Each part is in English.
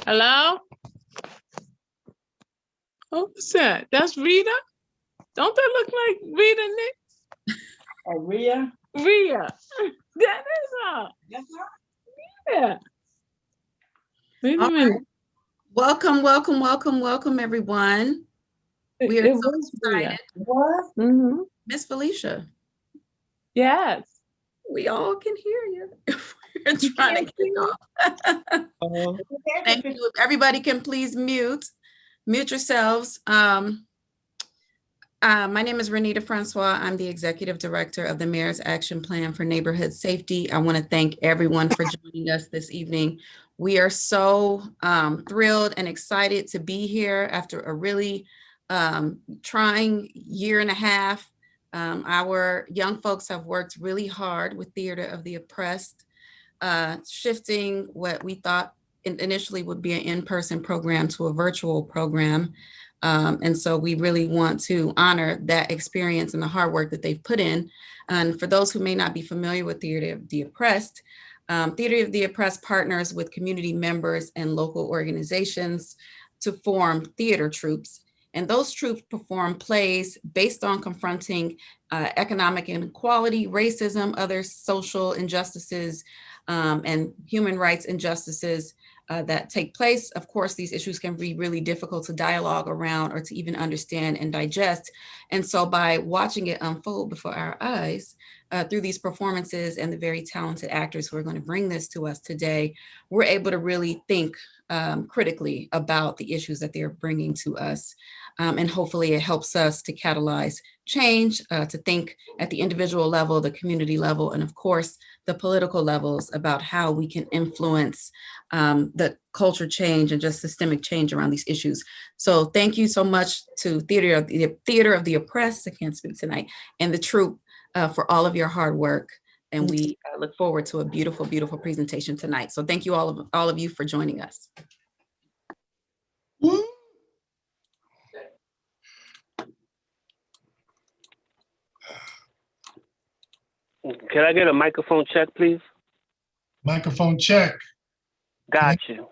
Hello? Who's that? That's Rita? Don't that look like Rita, Nick? Rhea? Rhea. That is her. That's her? Yeah. Wait a All minute. right. Welcome, everyone. We are It so was Rhea. excited. What? Mm-hmm. Miss Felicia, Yes. we all can hear you. We're trying to get off. Oh. Thank you. If everybody can please mute yourselves. My name is Renita Francois. I'm the Executive Director of the Mayor's Action Plan for Neighborhood Safety. I want to thank everyone for joining us this evening. We are so thrilled and excited to be here after a really trying year and a half. Our young folks have worked really hard with Theater of the Oppressed, shifting what we thought initially would be an in-person program to a virtual program. And so we really want to honor that experience and the hard work that they've put in. And for those who may not be familiar with Theater of the Oppressed, Theater of the Oppressed partners with community members and local organizations to form theater troupes. And those troupes perform plays based on confronting economic inequality, racism, other social injustices, and human rights injustices that take place. Of course, these issues can be really difficult to dialogue around or to even understand and digest. And so by watching it unfold before our eyes through these performances and the very talented actors who are going to bring this to us today, we're able to really think critically about the issues that they're bringing to us. And hopefully it helps us to catalyze change, to think at the individual level, the community level, and of course, the political levels about how we can influence the culture change and just systemic change around these issues. So thank you so much to Theater of the Oppressed, I can't speak tonight, and the troupe for all of your hard work. And we look forward to a beautiful, beautiful presentation tonight. So thank you all of you for joining us. Can I get a microphone check, please? Microphone check. Got you.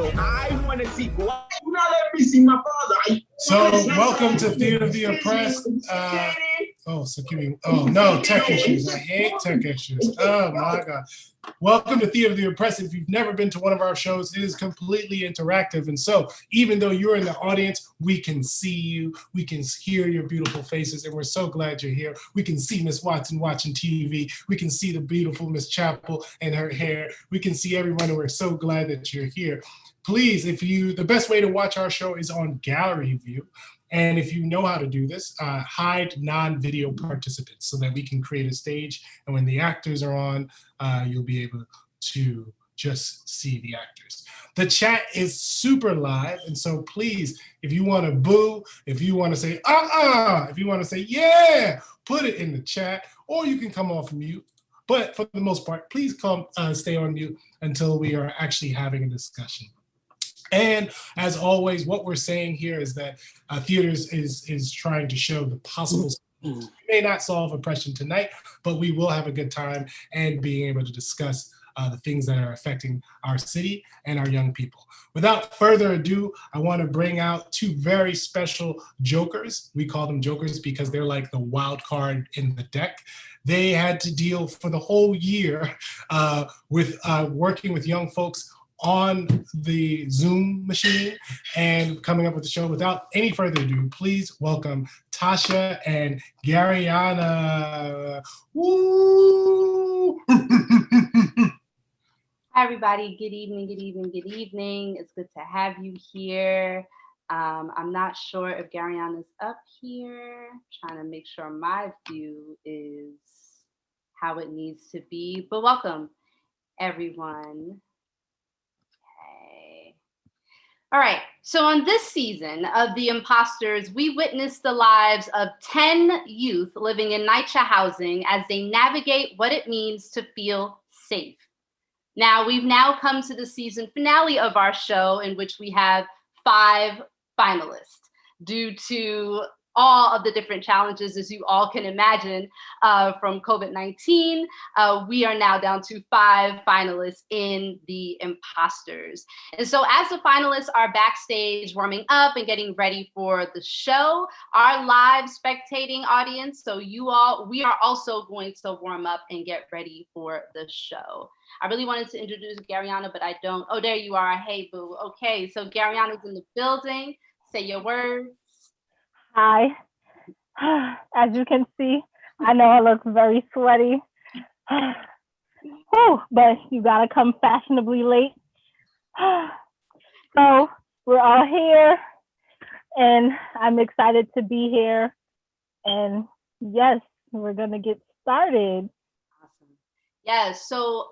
I want to see. Why you not let me see my father? So welcome to Theater of the Oppressed. Tech issues. I hate tech issues. Oh my God. Welcome to Theater of the Oppressed. If you've never been to one of our shows, it is completely interactive. And so even though you're in the audience, we can see you, we can hear your beautiful faces, and we're so glad you're here. We can see Miss Watson watching TV. We can see the beautiful Miss Chappell and her hair. We can see everyone, and we're so glad that you're here. Please, the best way to watch our show is on gallery view. And if you know how to do this, hide non-video participants so that we can create a stage. And when the actors are on, you'll be able to just see the actors. The chat is super live. And so please, if you want to boo, if you want to say, if you want to say, yeah, put it in the chat, or you can come off mute. But for the most part, please stay on mute until we are actually having a discussion. And as always, what we're saying here is that theaters is trying to show the possible. We may not solve oppression tonight, but we will have a good time and being able to discuss the things that are affecting our city and our young people. Without further ado, I want to bring out two very special jokers. We call them jokers because they're like the wild card in the deck. They had to deal for the whole year with working with young folks on the Zoom machine and coming up with the show. Without any further ado, please welcome Tasha and Garyana. Woo! Hi, everybody. Good evening, good evening, good evening. It's good to have you here. I'm not sure if Garyana's up here. Trying to make sure my view is how it needs to be, but welcome, everyone. All right, so on this season of The Imposters, we witnessed the lives of 10 youth living in NYCHA housing as they navigate what it means to feel safe. Now, we've now come to the season finale of our show, in which we have 5 finalists. Due to all of the different challenges, as you all can imagine, from COVID-19, we are now down to 5 finalists in The Imposters. And so as the finalists are backstage warming up and getting ready for the show, our live spectating audience, so we are also going to warm up and get ready for the show. I really wanted to introduce Garyana, but I don't. Oh, there you are. Hey, boo. Okay, so Garyana's in the building. Say your words. Hi. As you can see, I know I look very sweaty. But you gotta come fashionably late. So we're all here and I'm excited to be here. And yes, we're gonna get started. Yes, so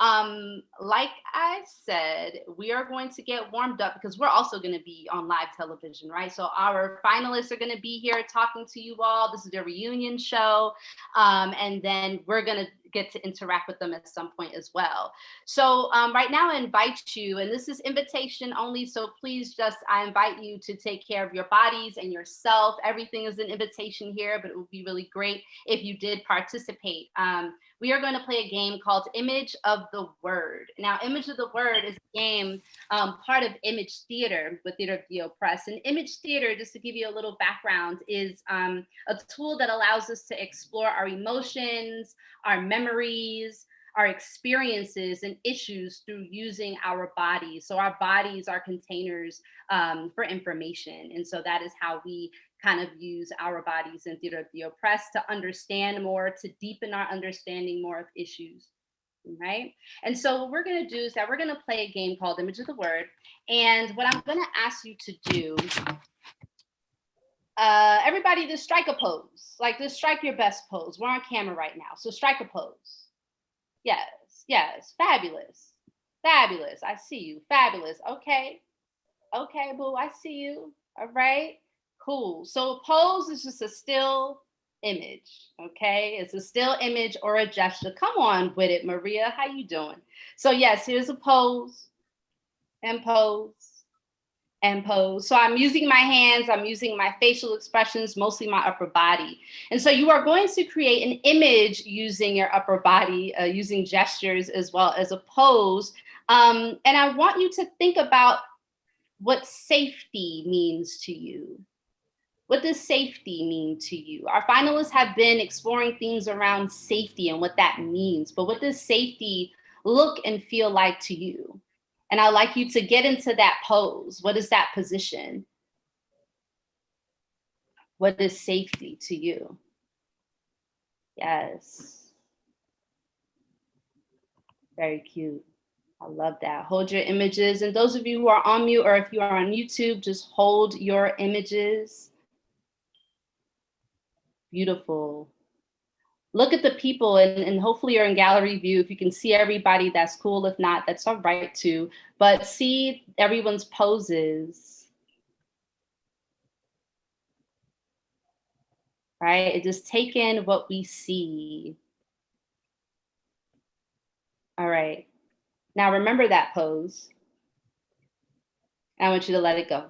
like I said, we are going to get warmed up because we're also going to be on live television, right? So our finalists are going to be here talking to you all. This is their reunion show. And then we're going to get to interact with them at some point as well. So right now I invite you, and this is invitation only, so please I invite you to take care of your bodies and yourself. Everything is an invitation here, but it would be really great if you did participate. We are going to play a game called Image of the Word. Now, Image of the Word is a game, part of Image Theater with Theater of the Oppressed. And Image Theater, just to give you a little background, is a tool that allows us to explore our emotions, our memories, our experiences and issues through using our bodies. So our bodies are containers for information. And so that is how we kind of use our bodies in Theater of the Oppressed to understand more, to deepen our understanding more of issues, right? And so what we're gonna do is that we're gonna play a game called Image of the Word. And what I'm gonna ask you to do, everybody just strike a pose. Like just strike your best pose. We're on camera right now, so strike a pose. Yes, fabulous. I see you, fabulous. Okay, boo, I see you, all right. Cool. So a pose is just a still image, okay? It's a still image or a gesture. Come on with it, Maria. How you doing? So yes, here's a pose and pose and pose. So I'm using my hands, I'm using my facial expressions, mostly my upper body. And so you are going to create an image using your upper body, using gestures as well as a pose. And I want you to think about what safety means to you. What does safety mean to you? Our finalists have been exploring things around safety and what that means, but what does safety look and feel like to you? And I'd like you to get into that pose. What is that position? What is safety to you? Yes. Very cute. I love that. Hold your images. And those of you who are on mute, or if you are on YouTube, just hold your images. Beautiful. Look at the people, and hopefully you're in gallery view. If you can see everybody, that's cool. If not, that's all right too. But see everyone's poses. Right? And just take in what we see. All right. Now remember that pose. I want you to let it go.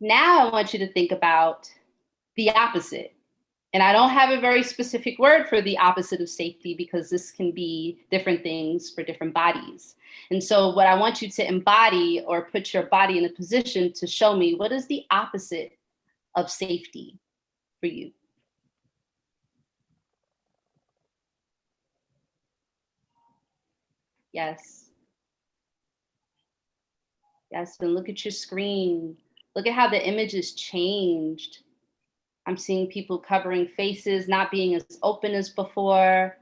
Now I want you to think about the opposite. And I don't have a very specific word for the opposite of safety because this can be different things for different bodies. And so what I want you to embody or put your body in a position to show me, what is the opposite of safety for you? Yes. Yes, and look at your screen. Look at how the image has changed. I'm seeing people covering faces, not being as open as before,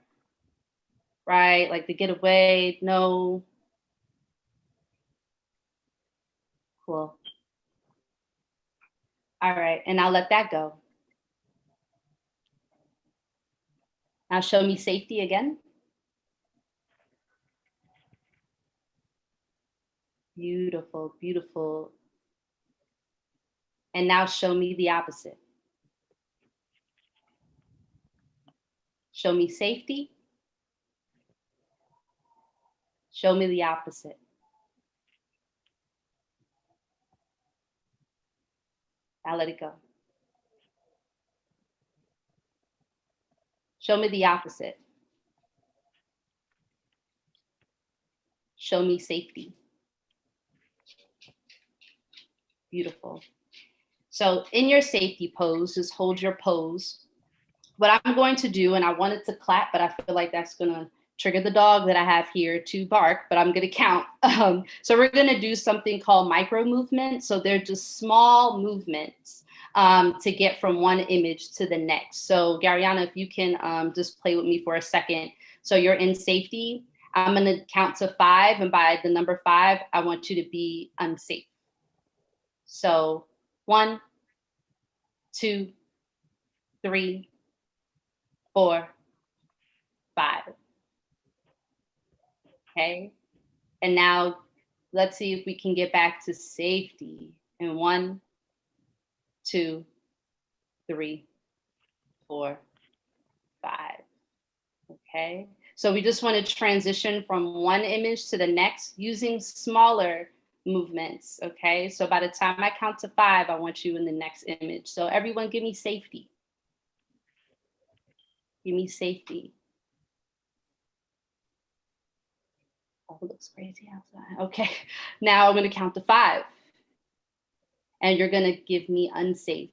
right? Like the get away, no. Cool. All right, and I'll let that go. Now show me safety again. Beautiful, beautiful. And now show me the opposite. Show me safety. Show me the opposite. Now let it go. Show me the opposite. Show me safety. Beautiful. So in your safety pose, just hold your pose. What I'm going to do, and I wanted to clap, but I feel like that's gonna trigger the dog that I have here to bark, but I'm gonna count. So we're gonna do something called micro movements. So they're just small movements to get from one image to the next. So Gariana, if you can just play with me for a second. So you're in safety. I'm gonna count to 5, and by the number 5, I want you to be unsafe. So 1, 2, 3, 4, 5. Okay. And now let's see if we can get back to safety. And 1, 2, 3, 4, 5. Okay. So we just want to transition from one image to the next using smaller movements. Okay. So by the time I count to 5, I want you in the next image. So everyone give me safety. Give me safety. Oh, it looks crazy outside. Okay, now I'm gonna count to 5. And you're gonna give me unsafe.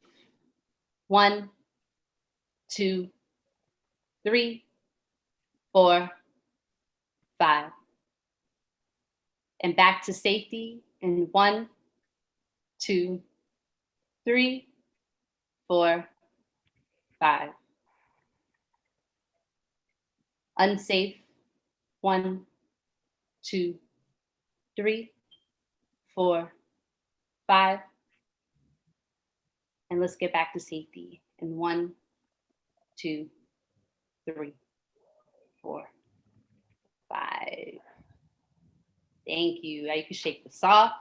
1, 2, 3, 4, 5. And back to safety in 1, 2, 3, 4, 5. Unsafe. 1, 2, 3, 4, 5. And let's get back to safety in 1, 2, 3, 4, 5. Thank you. You can shake this off.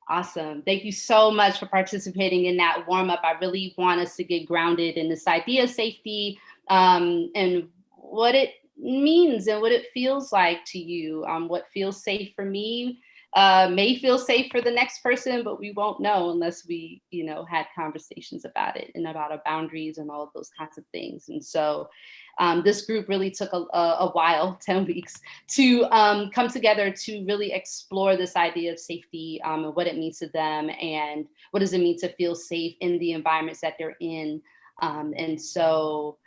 Awesome. Thank you so much for participating in that warm up. I really want us to get grounded in this idea of safety and what it means and what it feels like to you. What feels safe for me may feel safe for the next person, but we won't know unless we, you know, had conversations about it and about our boundaries and all of those kinds of things. And so this group really took a while, 10 weeks, to come together to really explore this idea of safety and what it means to them and what does it mean to feel safe in the environments that they're in. And so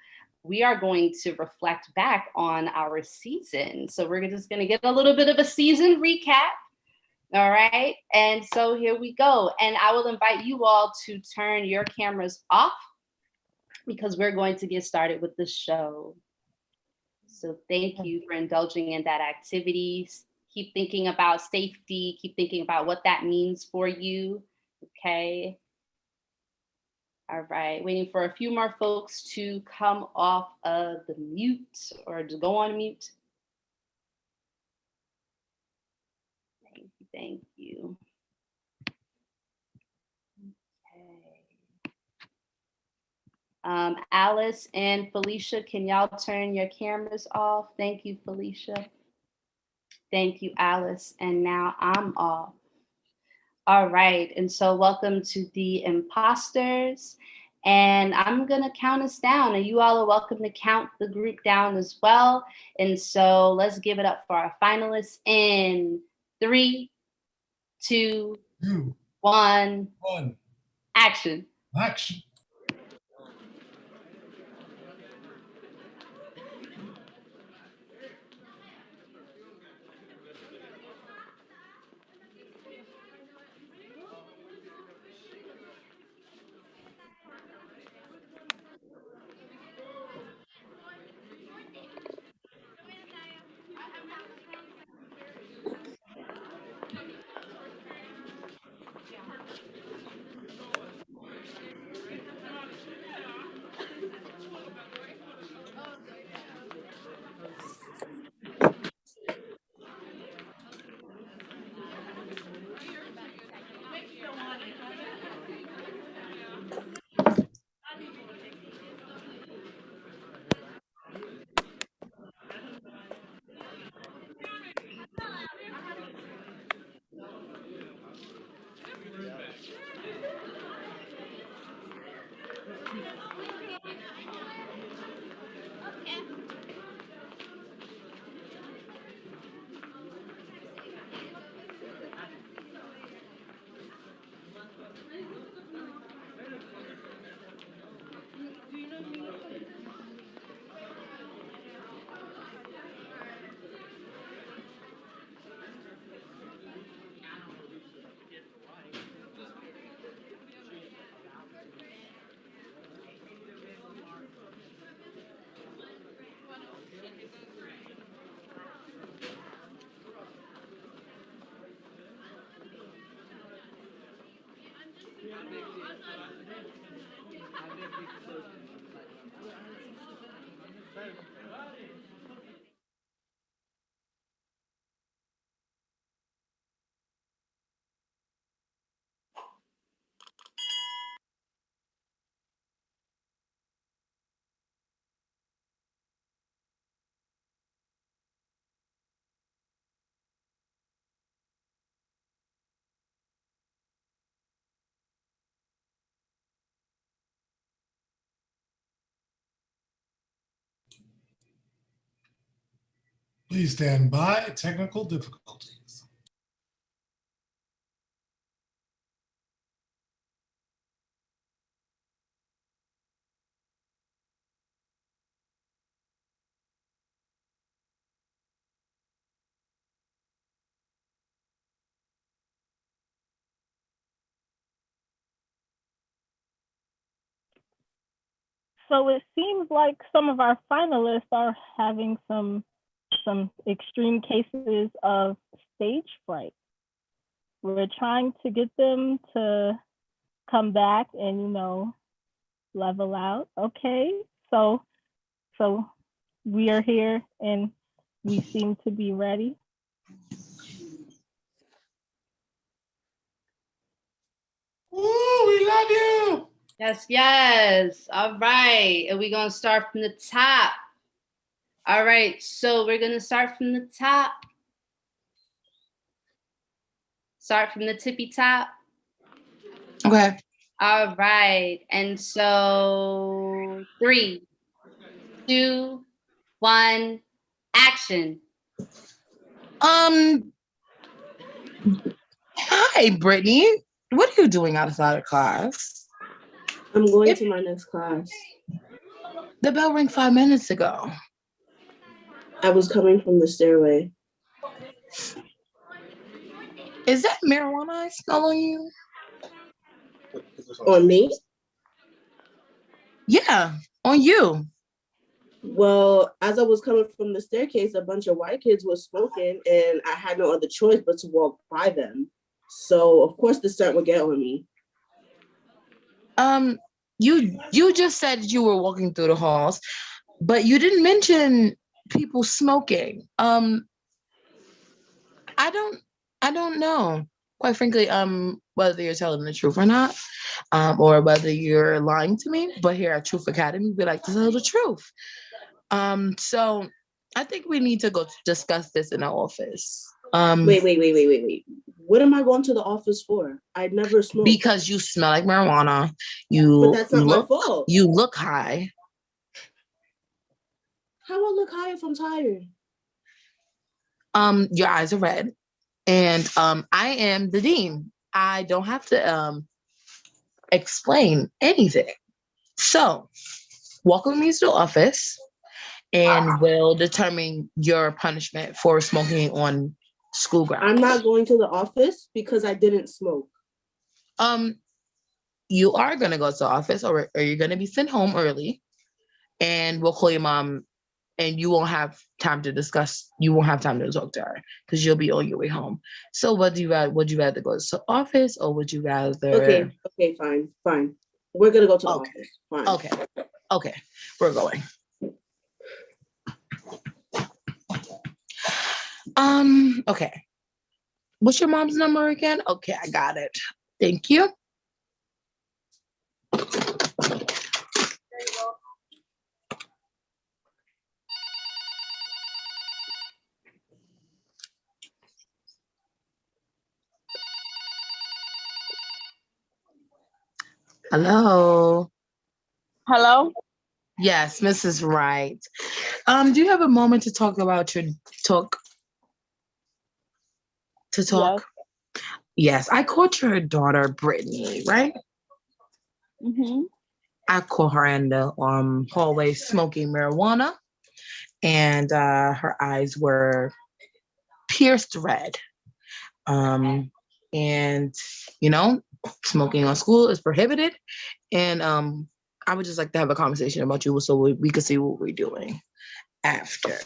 we are going to reflect back on our season. So we're just going to get a little bit of a season recap. All right. And so here we go. And I will invite you all to turn your cameras off because we're going to get started with the show. So thank you for indulging in that activity. Keep thinking about safety. Keep thinking about what that means for you. Okay. All right, waiting for a few more folks to come off of the mute or to go on mute. Thank you. Okay. Alice and Felicia, can y'all turn your cameras off? Thank you, Felicia. Thank you, Alice. And now I'm off. All right, and so welcome to the imposters. And I'm gonna count us down and you all are welcome to count the group down as well. And so let's give it up for our finalists in 3, 2, 1, action. Action. Please stand by. Technical difficulties. So it seems like some of our finalists are having some extreme cases of stage fright. We're trying to get them to come back and, you know, level out. Okay, so we are here and we seem to be ready. Woo, we love you. Yes, yes. All right. And we're going to start from the top. All right. So we're going to start from the top. Start from the tippy top. Okay. All right. And so 3, 2, 1, action. Hi, Brittany. What are you doing outside of class? I'm going to my next class. The bell rang 5 minutes ago. I was coming from the stairway. Is that marijuana I smell on you? On me? Yeah, on you. Well, as I was coming from the staircase, a bunch of white kids were smoking, and I had no other choice but to walk by them. So, of course, the scent would get on me. You just said you were walking through the halls, but you didn't mention people smoking. I don't know. Quite frankly, whether you're telling the truth or not, or whether you're lying to me. But here at Truth Academy, we like to tell the truth. So I think we need to go discuss this in our office. Wait. What am I going to the office for? I never smoked. Because you smell like marijuana. But that's not my fault. You look high. How I look high if I'm tired? Your eyes are red. And I am the dean. I don't have to explain anything. So walk with me to the office and we'll determine your punishment for smoking on school grounds. I'm not going to the office because I didn't smoke. You are gonna go to the office, or you're gonna be sent home early, and we'll call your mom, and you won't have time to discuss. You won't have time to talk to her because you'll be on your way home. So, what do you rather? Would you rather go to the office, or would you rather? Okay, fine. We're gonna go to the office. Fine. Okay, we're going. Okay. What's your mom's number again? Okay, I got it. Thank you. Hello. Hello? Yes, Mrs. Wright. Do you have a moment to talk about your talk? To talk? Yes, I caught your daughter, Brittany, right? Mm-hmm. I caught her in the hallway smoking marijuana, and her eyes were pierced red. And you know, smoking on school is prohibited. And I would just like to have a conversation about you so we could see what we're doing after.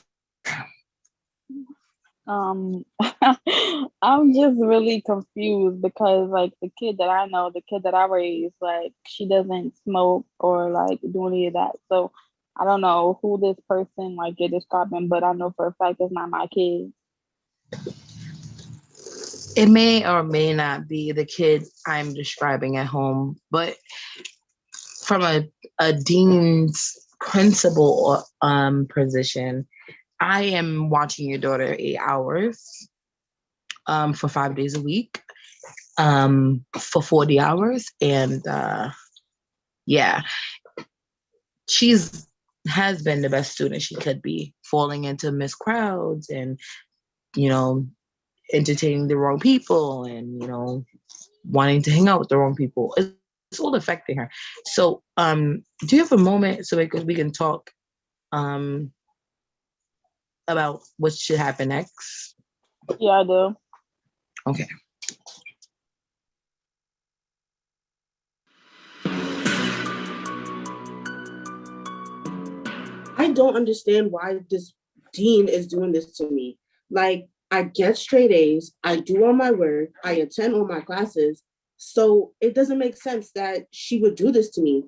I'm just really confused because like the kid that I know, the kid that I raised, like she doesn't smoke or like do any of that. So I don't know who this person like you're describing, but I know for a fact it's not my kid. It may or may not be the kid I'm describing at home, but from a dean's principal position, I am watching your daughter 8 hours for 5 days a week for 40 hours. And yeah, has been the best student she could be, falling into missed crowds and, you know, entertaining the wrong people and, you know, wanting to hang out with the wrong people. It's all affecting her. So do you have a moment so we can talk about what should happen next? Yeah, I do. Okay. I don't understand why this dean is doing this to me. Like, I get straight A's, I do all my work, I attend all my classes. So it doesn't make sense that she would do this to me.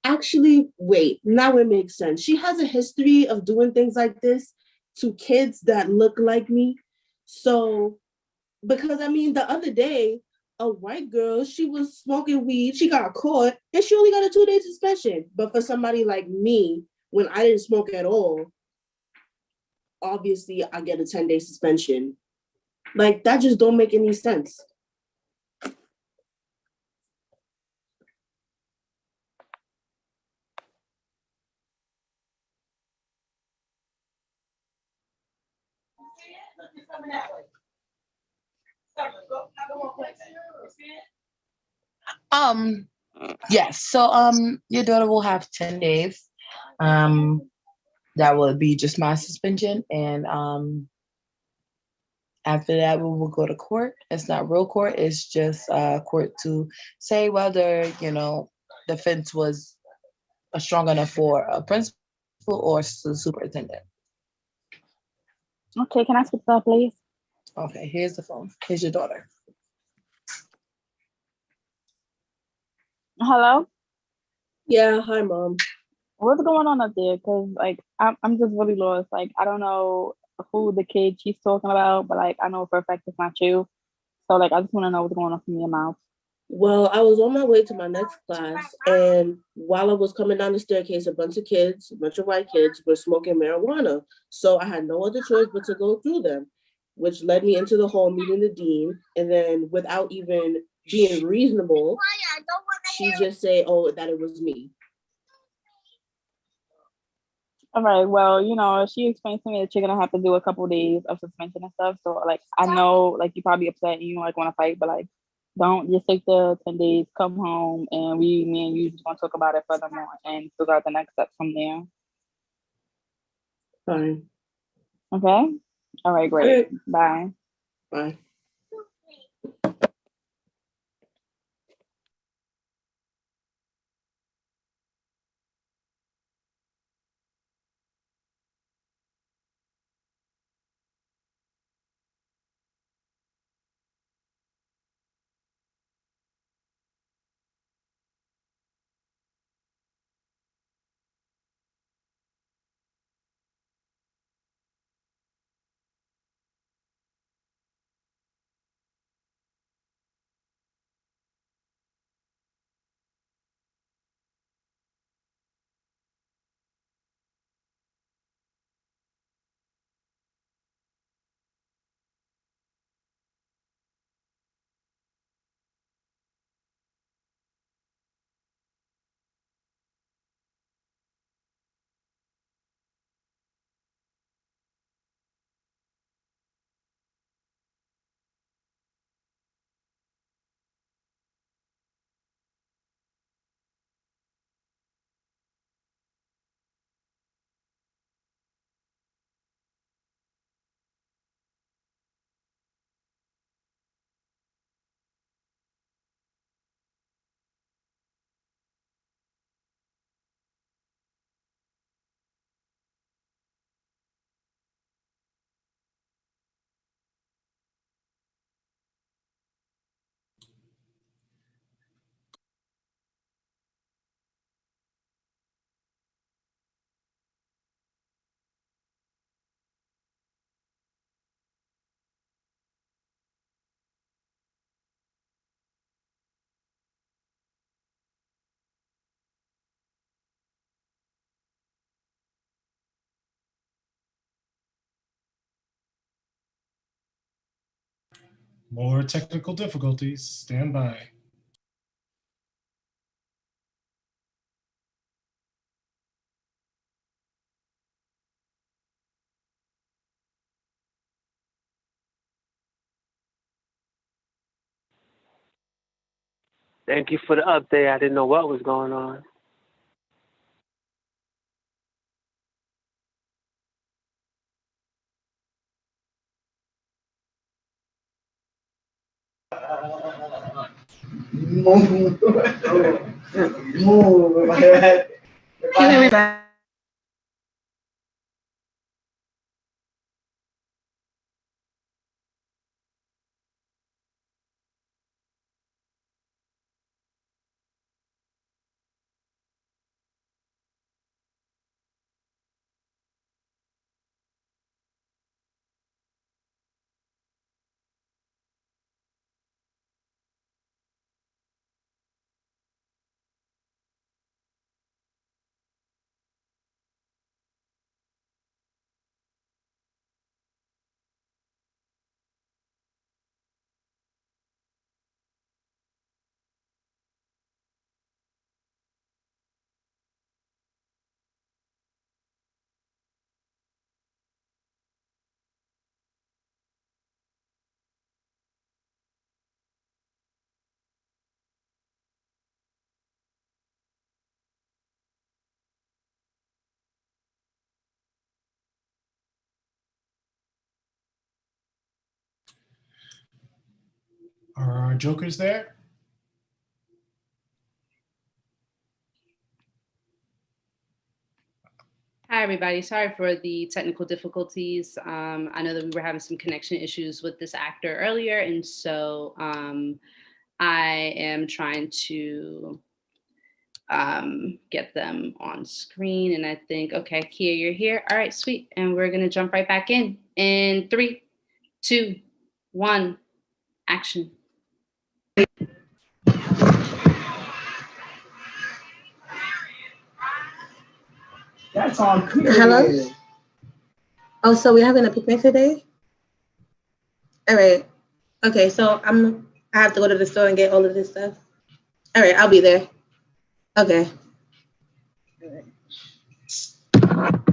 Actually, wait, now it makes sense. She has a history of doing things like this to kids that look like me. So, because I mean, the other day, a white girl, she was smoking weed, she got caught, and she only got a 2-day suspension. But for somebody like me, when I didn't smoke at all, obviously I get a 10-day suspension. Like that just don't make any sense. Um, yes. So your daughter will have 10 days. Um, that will be just my suspension. And after that, we will go to court. It's not real court, it's just court to say whether, the fence was strong enough for a principal or superintendent. Okay, can I speak to that, please? Okay, here's the phone. Here's your daughter. Hello? Yeah, hi mom. What's going on up there? Because, like, I'm just really lost. Like, I don't know who the kid she's talking about, but, like, I know for a fact it's not you. So, like, I just want to know what's going on from your mouth. Well, I was on my way to my next class, and while I was coming down the staircase, a bunch of white kids were smoking marijuana. So I had no other choice but to go through them, which led me into the hall meeting the dean. And then without even being reasonable, she just say, oh, that it was me. All right. Well, she explained to me that you're gonna have to do a couple days of suspension and stuff. So, like, I know, like, you're probably upset and you don't like want to fight, but like, don't just take the 10 days, come home, and me and you just gonna talk about it furthermore and figure out the next steps from there. Fine. Okay. All right. Great. Okay. Bye. Bye. More technical difficulties. Stand by. Thank you for the update. I didn't know what was going on. Are our jokers there? Hi, everybody. Sorry for the technical difficulties. I know that we were having some connection issues with this actor earlier, and so I am trying to get them on screen. And I think, okay, Kia, you're here. All right, sweet. And we're going to jump right back in 3, 2, 1, action. That's all clear. Hello? Oh, so we're having a picnic today? All right. Okay, so I have to go to the store and get all of this stuff. All right, I'll be there. Okay. All right.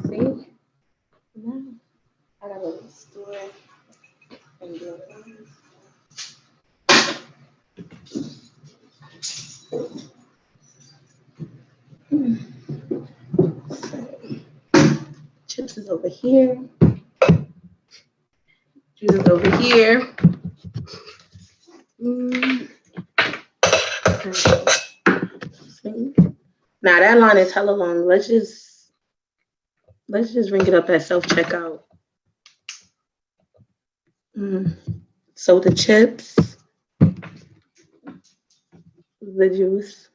See? Now I gotta go to the store and get chips is over here. Juice is over here. Now that line is hella long. Let's just ring it up at self-checkout. So the chips, the juice.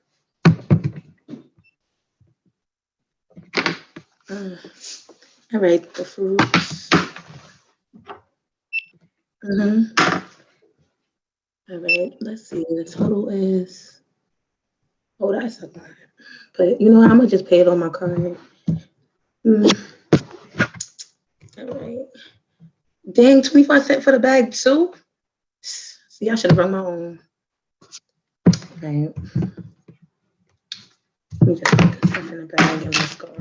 All right, the fruits. All right, let's see. The total is, oh, that's a lot. But you know what? I'm gonna just pay it on my card. All right. Dang, 25 cents for the bag too? See, I should have brought my own. Right. Let me just put this stuff in the bag and let's go.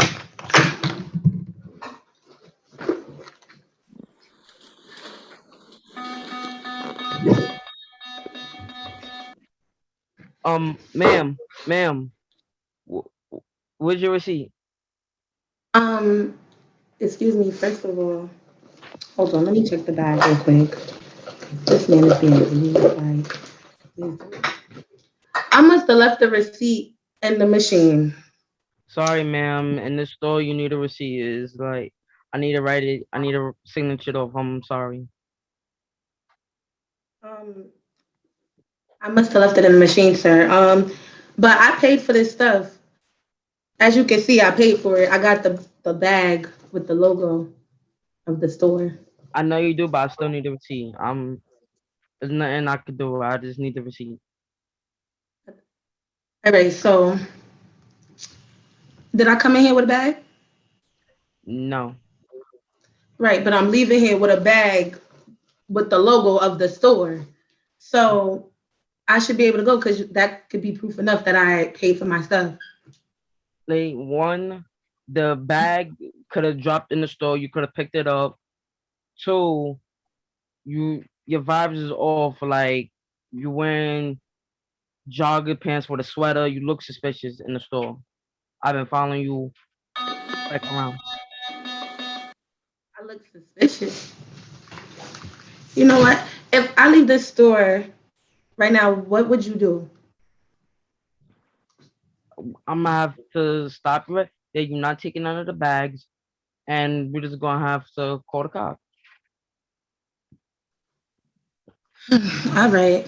Ma'am, where's your receipt? Excuse me, first of all, hold on, let me check the bag real quick. This man is being rude, like, I must have left the receipt in the machine. Sorry, ma'am. In the store, you need a receipt. It's like, I need to write it. I need a signature off. I'm sorry. I must have left it in the machine, sir. But I paid for this stuff. As you can see, I paid for it. I got the bag with the logo of the store. I know you do, but I still need the receipt. There's nothing I could do. I just need the receipt. All right, so did I come in here with a bag? No. Right, but I'm leaving here with a bag with the logo of the store. So I should be able to go because that could be proof enough that I paid for my stuff. Like, one, the bag could have dropped in the store. You could have picked it up. Two, your vibes is off. Like, you wearing jogger pants with a sweater. You look suspicious in the store. I've been following you back around. I look suspicious. You know what? If I leave this store right now, what would you do? I'm gonna have to stop you right there. You're not taking none of the bags, and we're just gonna have to call the cops. All right.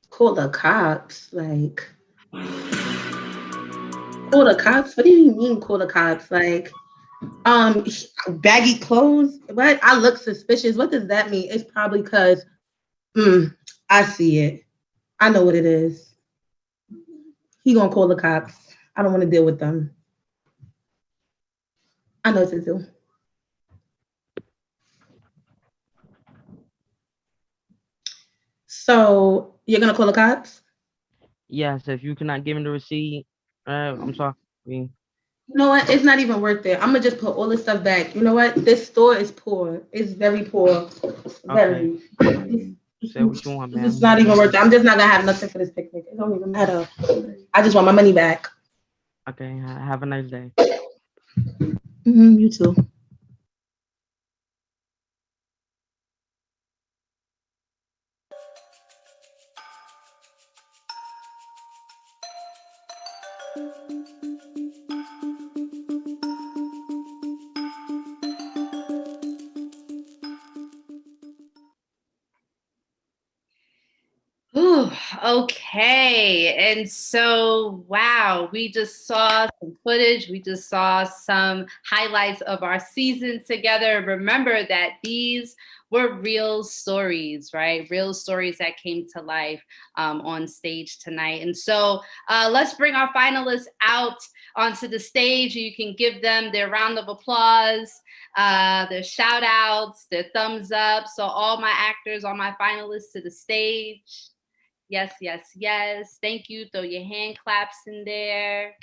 Call the cops, like. Call the cops? What do you mean call the cops? Like, baggy clothes? What? I look suspicious. What does that mean? It's probably because, I see it. I know what it is. He gonna call the cops. I don't want to deal with them. I know what to do. So you're gonna call the cops? Yes, if you cannot give me the receipt, I'm sorry. You know what? It's not even worth it. I'm gonna just put all this stuff back. You know what? This store is poor. It's very poor. Very. Okay. Say what you want, man. It's not even worth it. I'm just not gonna have nothing for this picnic. It don't even matter. I just want my money back. Okay. Have a nice day. You too. Ooh, okay. And so, wow, we just saw some footage. We just saw some highlights of our season together. Remember that these were real stories, right? Real stories that came to life on stage tonight. And so let's bring our finalists out onto the stage. You can give them their round of applause, their shout outs, their thumbs up. So all my actors, all my finalists to the stage. Yes, yes, yes. Thank you. Throw your hand claps in there.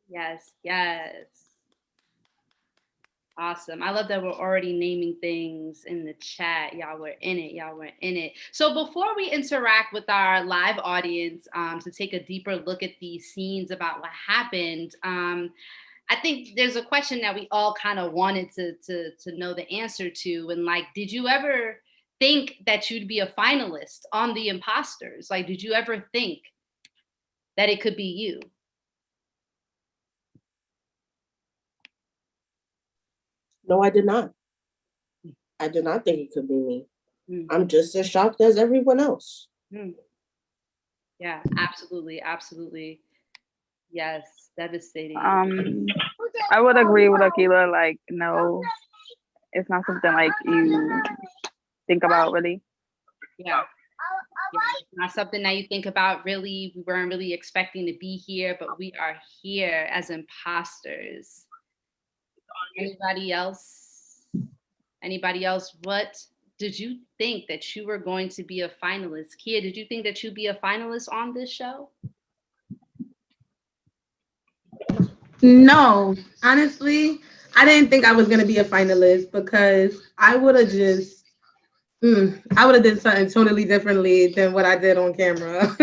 Yes, yes. Awesome. I love that we're already naming things in the chat. Y'all were in it. Y'all were in it. So before we interact with our live audience to take a deeper look at these scenes about what happened, I think there's a question that we all kind of wanted to know the answer to. And like, did you ever think that you'd be a finalist on The Imposters? Like, did you ever think that it could be you? No, I did not. I did not think it could be me. I'm just as shocked as everyone else. Yeah, absolutely, absolutely. Yes, devastating. I would agree with Akila. Like, no, it's not something like you think about really. Yeah. It's not something that you think about really. We weren't really expecting to be here, but we are here as imposters. Anybody else? Anybody else? What did you think that you were going to be a finalist? Kia, did you think that you'd be a finalist on this show? No, honestly, I didn't think I was gonna be a finalist because I would have just, I would have did something totally differently than what I did on camera.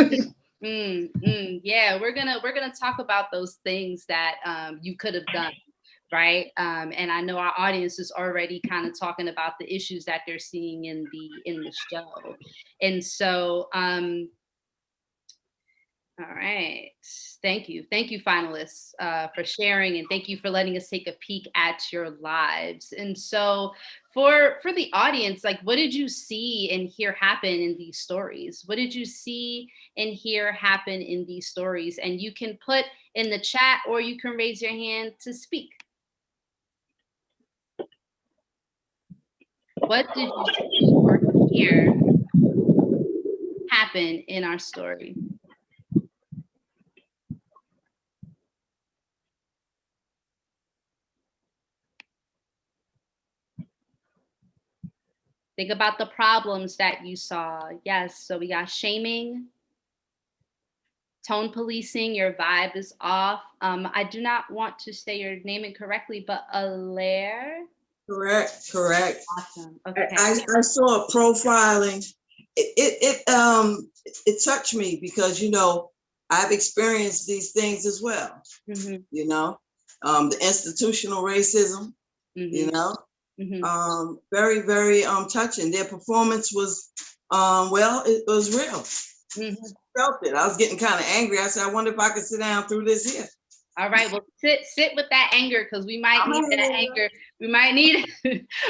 Yeah, we're gonna talk about those things that you could have done, right? And I know our audience is already kind of talking about the issues that they're seeing in the show, and so. All right. Thank you, finalists, for sharing, and thank you for letting us take a peek at your lives. And so, for the audience, like, what did you see and hear happen in these stories? What did you see and hear happen in these stories? And you can put in the chat, or you can raise your hand to speak. What did you see or hear happen in our story? Think about the problems that you saw. Yes, so we got shaming, tone policing, your vibe is off. I do not want to say your name incorrectly, but Alaire? Correct. Awesome, okay. I saw profiling. It touched me because, you know, I've experienced these things as well, you know, the institutional racism, you know, very, very touching. Their performance was, well, it was real. Felt it. I was getting kind of angry. I said, I wonder if I could sit down through this here. All right, well, sit with that anger, because we might need that anger. We might need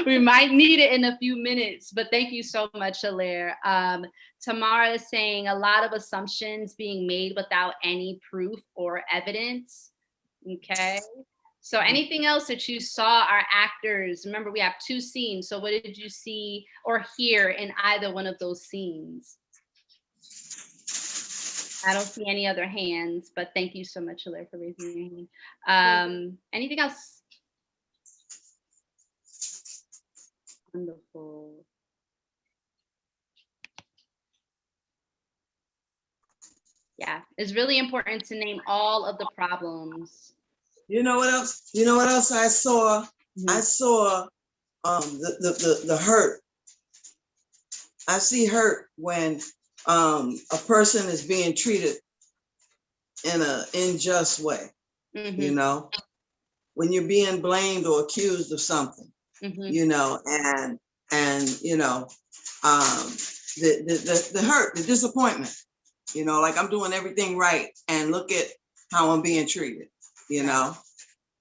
we might need it in a few minutes. But thank you so much, Alaire. Tamara is saying a lot of assumptions being made without any proof or evidence. Okay. So anything else that you saw our actors? Remember, we have 2 scenes. So what did you see or hear in either one of those scenes? I don't see any other hands, but thank you so much, Alaire, for raising your hand. Anything else? Wonderful. Yeah, it's really important to name all of the problems. You know what else? You know what else I saw? I saw the hurt. I see hurt when a person is being treated in an unjust way. You know, when you're being blamed or accused of something, you know, and you know, the hurt, the disappointment, You know, like I'm doing everything right, and look at how I'm being treated, you know.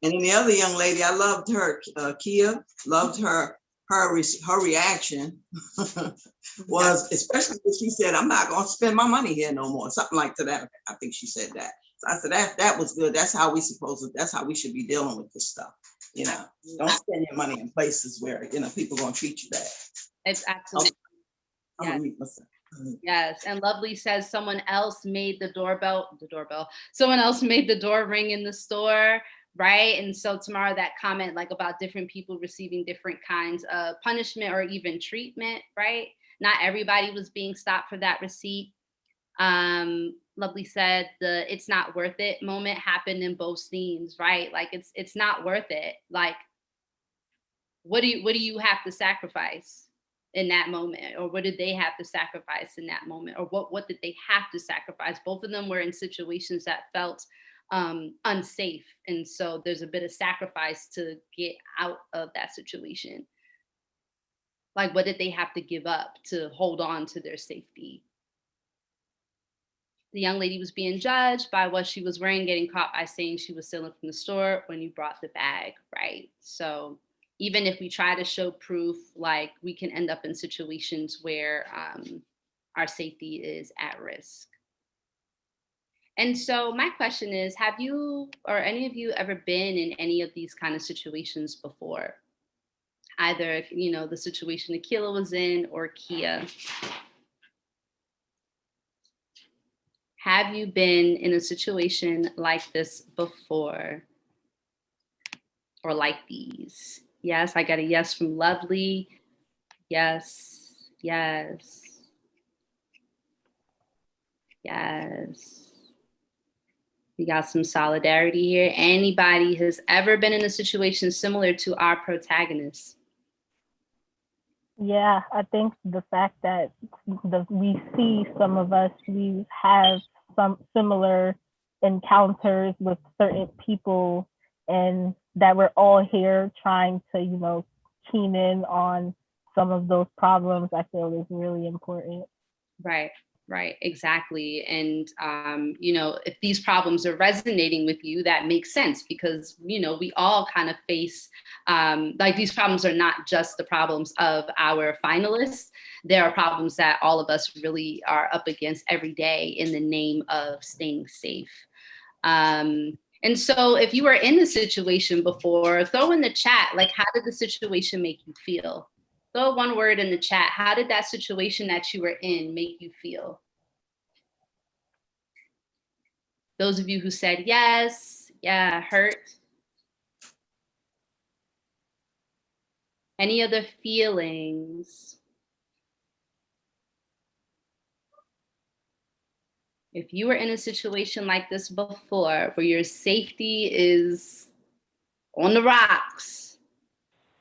And then the other young lady, I loved her, Kia, loved her reaction was, especially when she said, I'm not going to spend my money here no more, something like that. I think she said that. So I said, that was good. That's how that's how we should be dealing with this stuff. You know, don't spend your money in places where, you know, people are going to treat you bad. It's absolutely. I'm yes. gonna mute myself. Yes, and Lovely says someone else made the doorbell. Someone else made the door ring in the store, right? And so Tamara, that comment like about different people receiving different kinds of punishment or even treatment, right? Not everybody was being stopped for that receipt. Lovely said the "it's not worth it" moment happened in both scenes, right? Like it's not worth it. Like, what do you have to sacrifice in that moment, or what did they have to sacrifice in that moment, or what did they have to sacrifice? Both of them were in situations that felt unsafe, and so there's a bit of sacrifice to get out of that situation. Like, what did they have to give up to hold on to their safety? The young lady was being judged by what she was wearing, getting caught by saying she was stealing from the store when you brought the bag, right? So even if we try to show proof, like, we can end up in situations where our safety is at risk. And so my question is, have you or any of you ever been in any of these kind of situations before? Either, you know, the situation Akila was in or Kia. Have you been in a situation like this before? Or like these? Yes, I got a yes from Lovely. Yes, yes, yes. We got some solidarity here. Anybody has ever been in a situation similar to our protagonist? Yeah, I think the fact that we see some of us, we have some similar encounters with certain people, and that we're all here trying to, you know, keen in on some of those problems, I feel is really important. Right, exactly. And, you know, if these problems are resonating with you, that makes sense because, you know, we all kind of face, like, these problems are not just the problems of our finalists. There are problems that all of us really are up against every day in the name of staying safe. And so if you were in the situation before, throw in the chat, like, how did the situation make you feel? Throw one word in the chat. How did that situation that you were in make you feel? Those of you who said yes, yeah, hurt. Any other feelings? If you were in a situation like this before, where your safety is on the rocks,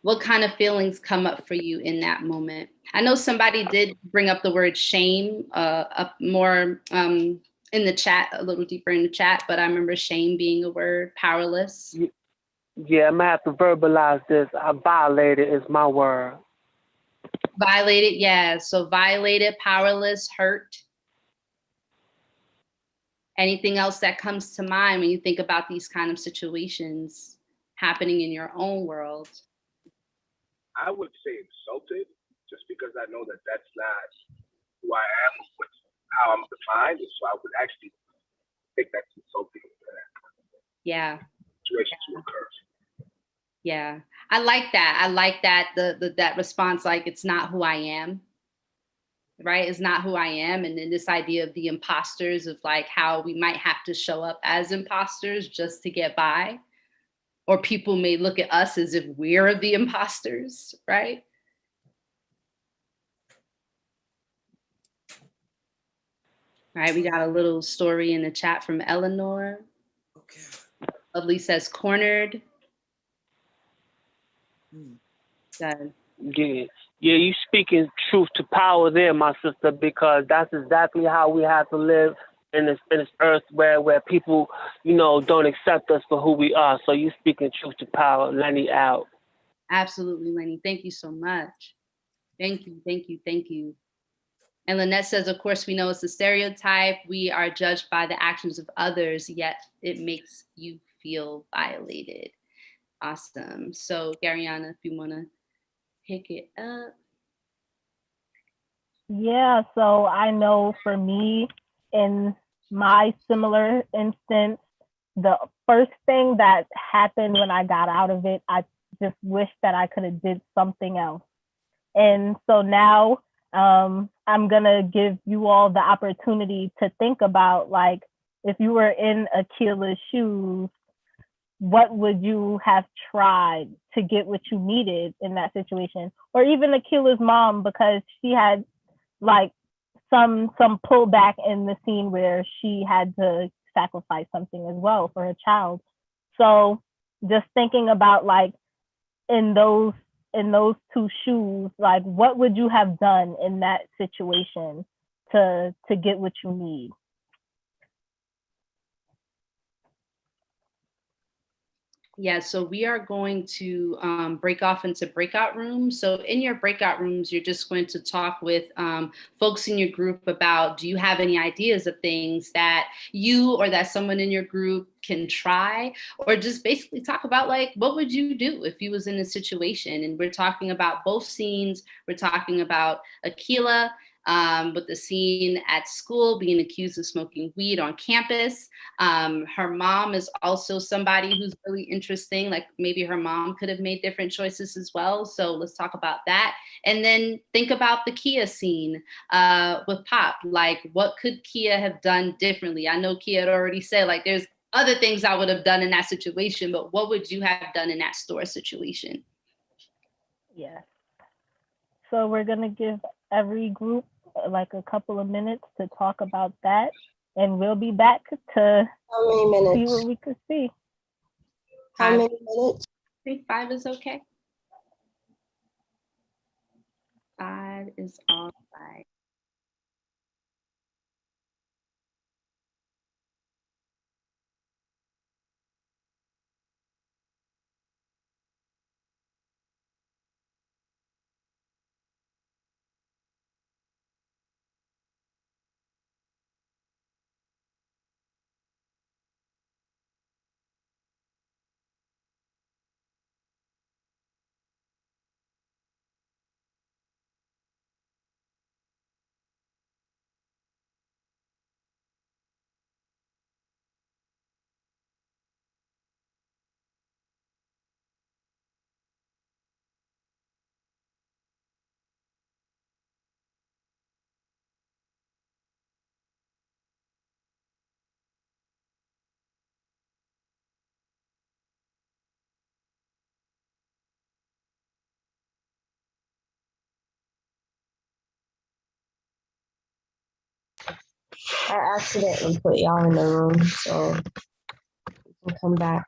what kind of feelings come up for you in that moment? I know somebody did bring up the word shame up more in the chat, a little deeper in the chat, but I remember shame being a word, powerless. Yeah, I'm gonna have to verbalize this. I violated is my word. Violated, yeah. So violated, powerless, hurt. Anything else that comes to mind when you think about these kind of situations happening in your own world? I would say insulted, just because I know that that's not who I am, how I'm defined. So I would actually think that's insulting for that Yeah. situation to occur. Yeah, I like that. I like that that response, like, it's not who I am, right? It's not who I am. And then this idea of the imposters, of like how we might have to show up as imposters just to get by, or people may look at us as if we're the imposters, right? All right, we got a little story in the chat from Eleanor. Okay. Lovely says cornered. Good. Yeah, you speaking truth to power there, my sister, because that's exactly how we have to live in this earth where people, you know, don't accept us for who we are. So you speaking truth to power. Lenny out. Absolutely, Lenny. Thank you so much. Thank you, thank you, thank you. And Lynette says, of course, we know it's a stereotype. We are judged by the actions of others, yet it makes you feel violated. Awesome. So, Garyana, if you want to pick it up. Yeah, so I know for me, in my similar instance, the first thing that happened when I got out of it, I just wish that I could have did something else. And so now I'm gonna give you all the opportunity to think about, like, if you were in Akila's shoes, what would you have tried to get what you needed in that situation? Or even Akila's mom, because she had like some pullback in the scene where she had to sacrifice something as well for her child. So just thinking about, like, in those two shoes, like, what would you have done in that situation to get what you need? Yeah, so we are going to break off into breakout rooms. So in your breakout rooms, you're just going to talk with folks in your group about, do you have any ideas of things that you or that someone in your group can try? Or just basically talk about, like, what would you do if you was in a situation? And we're talking about both scenes. We're talking about Akila with the scene at school, being accused of smoking weed on campus. Her mom is also somebody who's really interesting. Like, maybe her mom could have made different choices as well. So let's talk about that. And then think about the Kia scene with Pop. Like, what could Kia have done differently? I know Kia had already said, like, there's other things I would have done in that situation, but what would you have done in that store situation? Yeah. So we're gonna give every group like a couple of minutes to talk about that, and we'll be back to How many see minutes? what we could see. How many minutes? I think 5 is okay. 5 is all right. I accidentally put y'all in the room, so you can come back.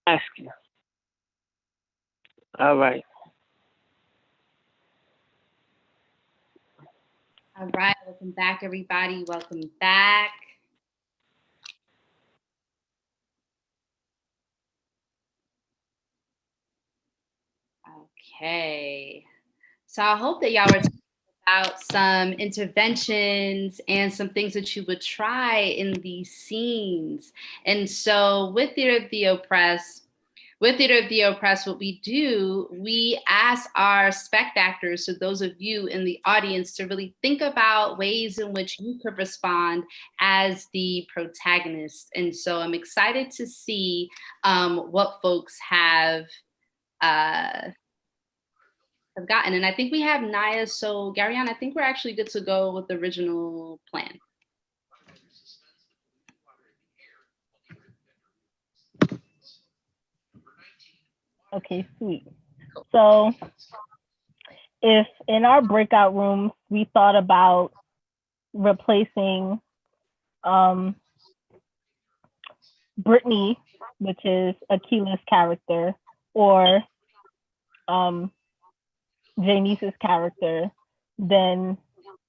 Ask you. All right. All right, welcome back, everybody. Welcome back. Okay. So I hope that y'all were talking about some interventions and some things that you would try in these scenes. And so with Theater of the Oppressed, what we do, we ask our spectators, so those of you in the audience, to really think about ways in which you could respond as the protagonist. And so I'm excited to see what folks have gotten. And I think we have Naya. So Garion, I think we're actually good to go with the original plan. Okay, sweet. So if in our breakout rooms, we thought about replacing Brittany, which is Akila's character, or Janice's character, then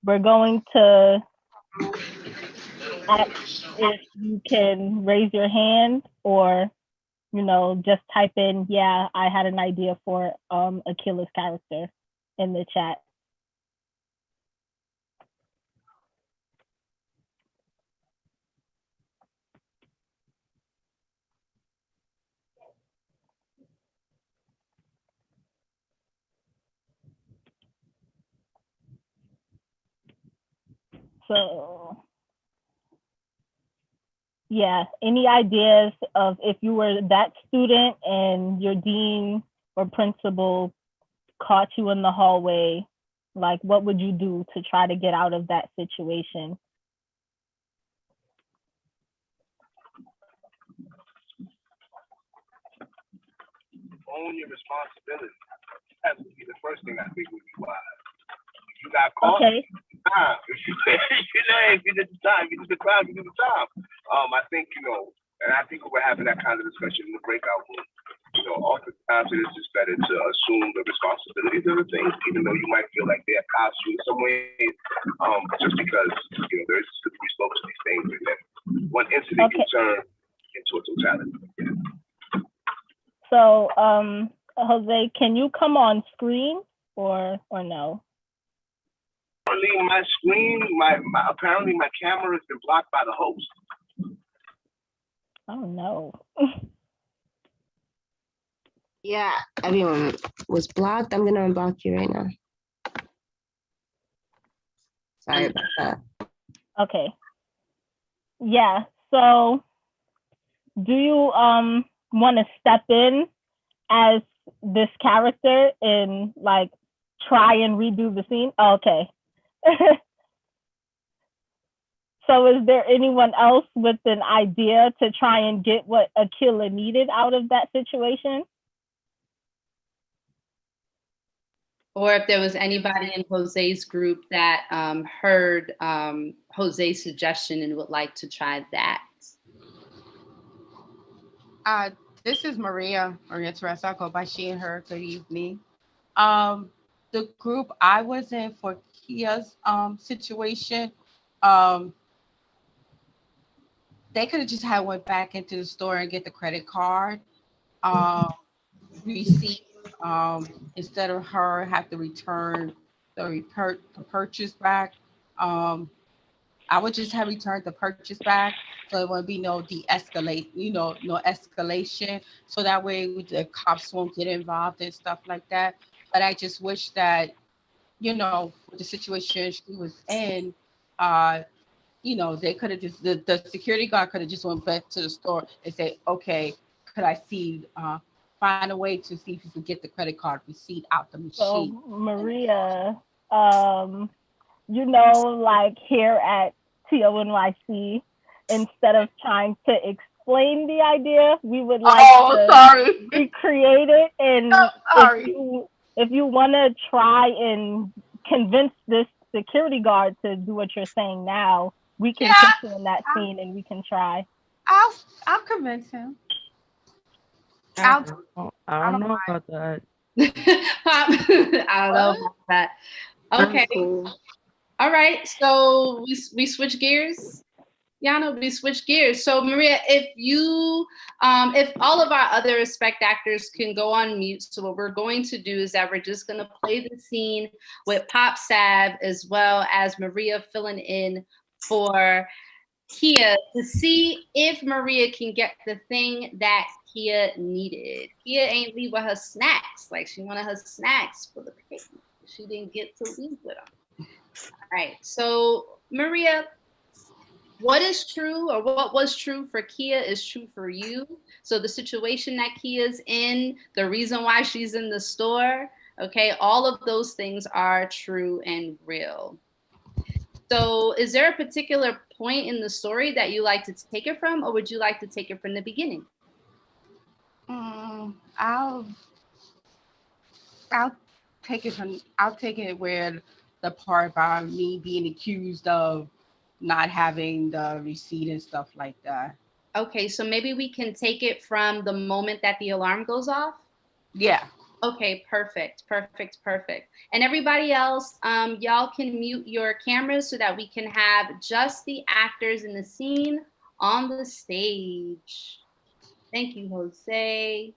we're going to ask if you can raise your hand or, you know, just type in, yeah, I had an idea for Akila's character in the chat. So yeah, any ideas of if you were that student and your dean or principal caught you in the hallway, like what would you do to try to get out of that situation? Own your responsibility. That would be the first thing I think would be wise. You got caught. Okay. If you did the time, you did the crime, you did the time. I think, and I think we're having that kind of discussion in the breakout room. Oftentimes it is just better to assume the responsibilities of the things, even though you might feel like they're cost you in some ways, just because, there's slippery slopes to these things, and then one incident can turn into a totality. So, Jose, can you come on screen or no? Apparently, my screen, apparently my camera has been blocked by the host. Oh no. Yeah, everyone was blocked. I'm gonna unblock you right now. Sorry about that. Okay. Yeah. So, do you want to step in as this character and like try and redo the scene? Oh, okay. So is there anyone else with an idea to try and get what Akila needed out of that situation? Or if there was anybody in Jose's group that heard Jose's suggestion and would like to try that. This is Maria Teresa. I go by she and her. Good evening. The group I was in for Kia's situation, they could have just went back into the store and get the credit card receipt instead of her have to return the purchase back. I would just have returned the purchase back, so it wouldn't be no no escalation. So that way the cops won't get involved and stuff like that. But I just wish that, with the situation she was in, they could have just the security guard could have just went back to the store and said, okay, could I find a way to see if you could get the credit card receipt out the machine. So Maria, like here at TONYC, instead of trying to explain the idea, we would like to recreate it. And if you want to try and convince this security guard to do what you're saying now, we can put you in that scene and we can try. I'll convince him. I'll, I don't know about that. I don't know about that. Okay. Cool. All right. So we switch gears. Yana, we switch gears. So Maria, if all of our other respect actors can go on mute, so what we're going to do is that we're just going to play the scene with Pop Sab as well as Maria filling in for Kia to see if Maria can get the thing that Kia needed. Kia ain't leave with her snacks. Like she wanted her snacks for the picnic. She didn't get to leave with them. All right. So Maria, what is true or what was true for Kia is true for you. So the situation that Kia's in, the reason why she's in the store, okay, all of those things are true and real. So is there a particular point in the story that you like to take it from, or would you like to take it from the beginning? I'll take it where the part about me being accused of not having the receipt and stuff like that. Okay, so maybe we can take it from the moment that the alarm goes off? Yeah. Okay, perfect. And everybody else, y'all can mute your cameras so that we can have just the actors in the scene on the stage. Thank you, Jose.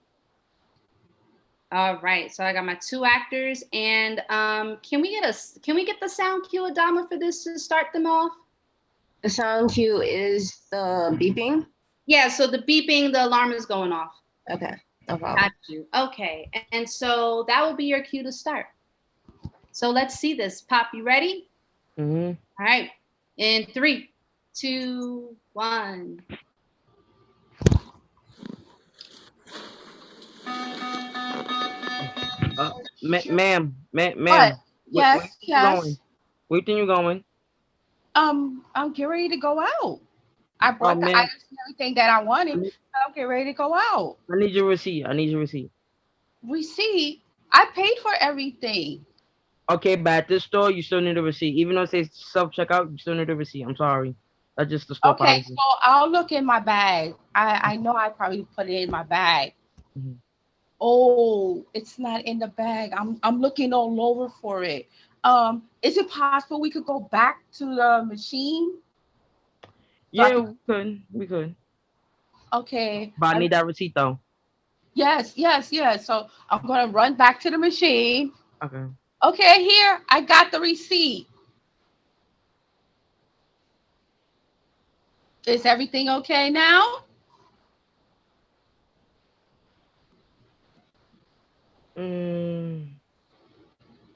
All right, so I got my 2 actors, and can we get the sound cue, Adama, for this to start them off? The sound cue is the beeping? Yeah, so the beeping, the alarm is going off. Okay, no problem. Got you. Okay, and so that will be your cue to start. So let's see this. Pop, you ready? Mm-hmm. All right, in 3, 2, 1. Ma'am. What? Yes, yes. Where you think you're going? I'm getting ready to go out. I brought the items and everything that I wanted. I'm getting ready to go out. I need your receipt. Receipt? I paid for everything. Okay, but at this store, you still need a receipt. Even though it says self-checkout, you still need a receipt. I'm sorry. That's just the store policy. So I'll look in my bag. I know I probably put it in my bag. Mm-hmm. Oh, it's not in the bag. I'm looking all over for it. Is it possible we could go back to the machine? Yeah, we could. Okay. But I need that receipt though. Yes. So I'm gonna run back to the machine. Okay. Okay, here, I got the receipt. Is everything okay now?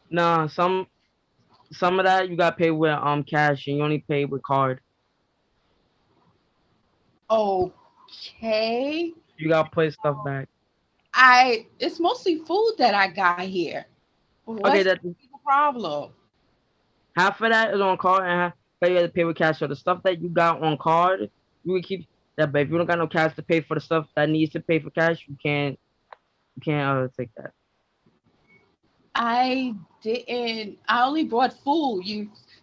Nah, some of that you got paid with cash, and you only pay with card. Okay. You gotta put stuff back. It's mostly food that I got here. What's the problem? Half of that is on card, and half that you have to pay with cash. So the stuff that you got on card, you can keep that. But if you don't got no cash to pay for the stuff that needs to pay for cash, you can't take that. I didn't. I only brought food.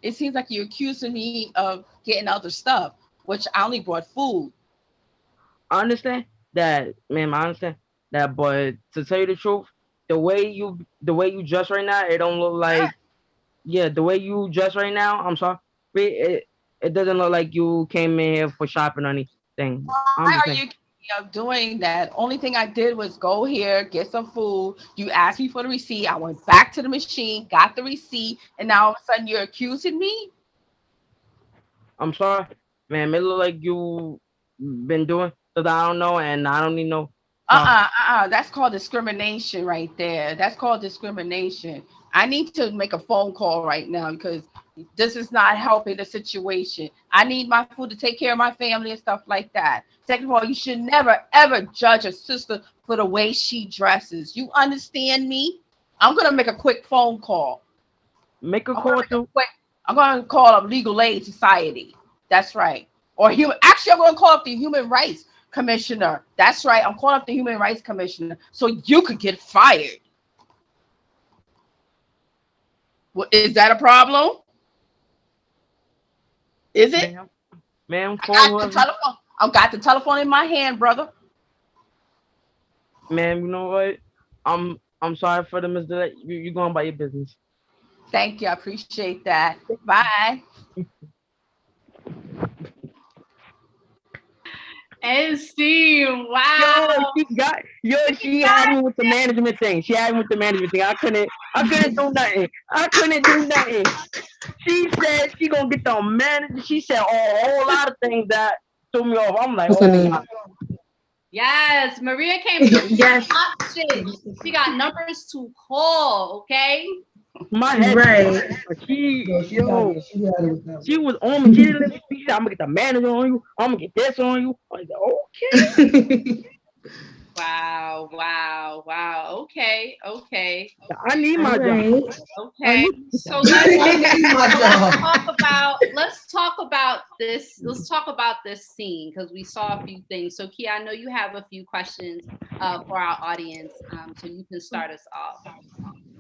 It seems like you're accusing me of getting other stuff, which I only brought food. I understand that, ma'am. I understand that, but to tell you the truth, the way you dress right now, it don't look like. Yeah, the way you dress right now, I'm sorry. It doesn't look like you came in here for shopping or anything. Why are you doing that? Only thing I did was go here, get some food. You asked me for the receipt. I went back to the machine, got the receipt, and now all of a sudden you're accusing me? I'm sorry, ma'am. It look like you been doing stuff that I don't know, and I don't need no. That's called discrimination right there. That's called discrimination. I need to make a phone call right now because this is not helping the situation. I need my food to take care of my family and stuff like that. Second of all, you should never, ever judge a sister for the way she dresses. You understand me? I'm going to make a quick phone call. Make a call to? I'm going to call up Legal Aid Society. That's right. Or actually, I'm going to call up the Human Rights Commissioner. That's right. I'm calling up the Human Rights Commissioner so you could get fired. Well, is that a problem? Is it? Ma'am, I got the telephone in my hand, brother. ma'am, you know what? I'm sorry for the misdelay. You going about your business. Thank you. I appreciate that. Bye. And Steve, wow. She had me with the management thing. She had me with the management thing. I couldn't do nothing. She said she gonna get the manager. She said a whole lot of things that threw me off. I'm like, oh my. Yes, Maria came to Yes. hot shit. She got numbers to call, okay? My head. Right. She was on me. She didn't let me speak. She said, I'm gonna get the manager on you. I'm gonna get this on you. I was like, okay. Wow. Okay. I need my job. Okay. So let's talk about this. Let's talk about this scene because we saw a few things. So Kia, I know you have a few questions for our audience. So you can start us off.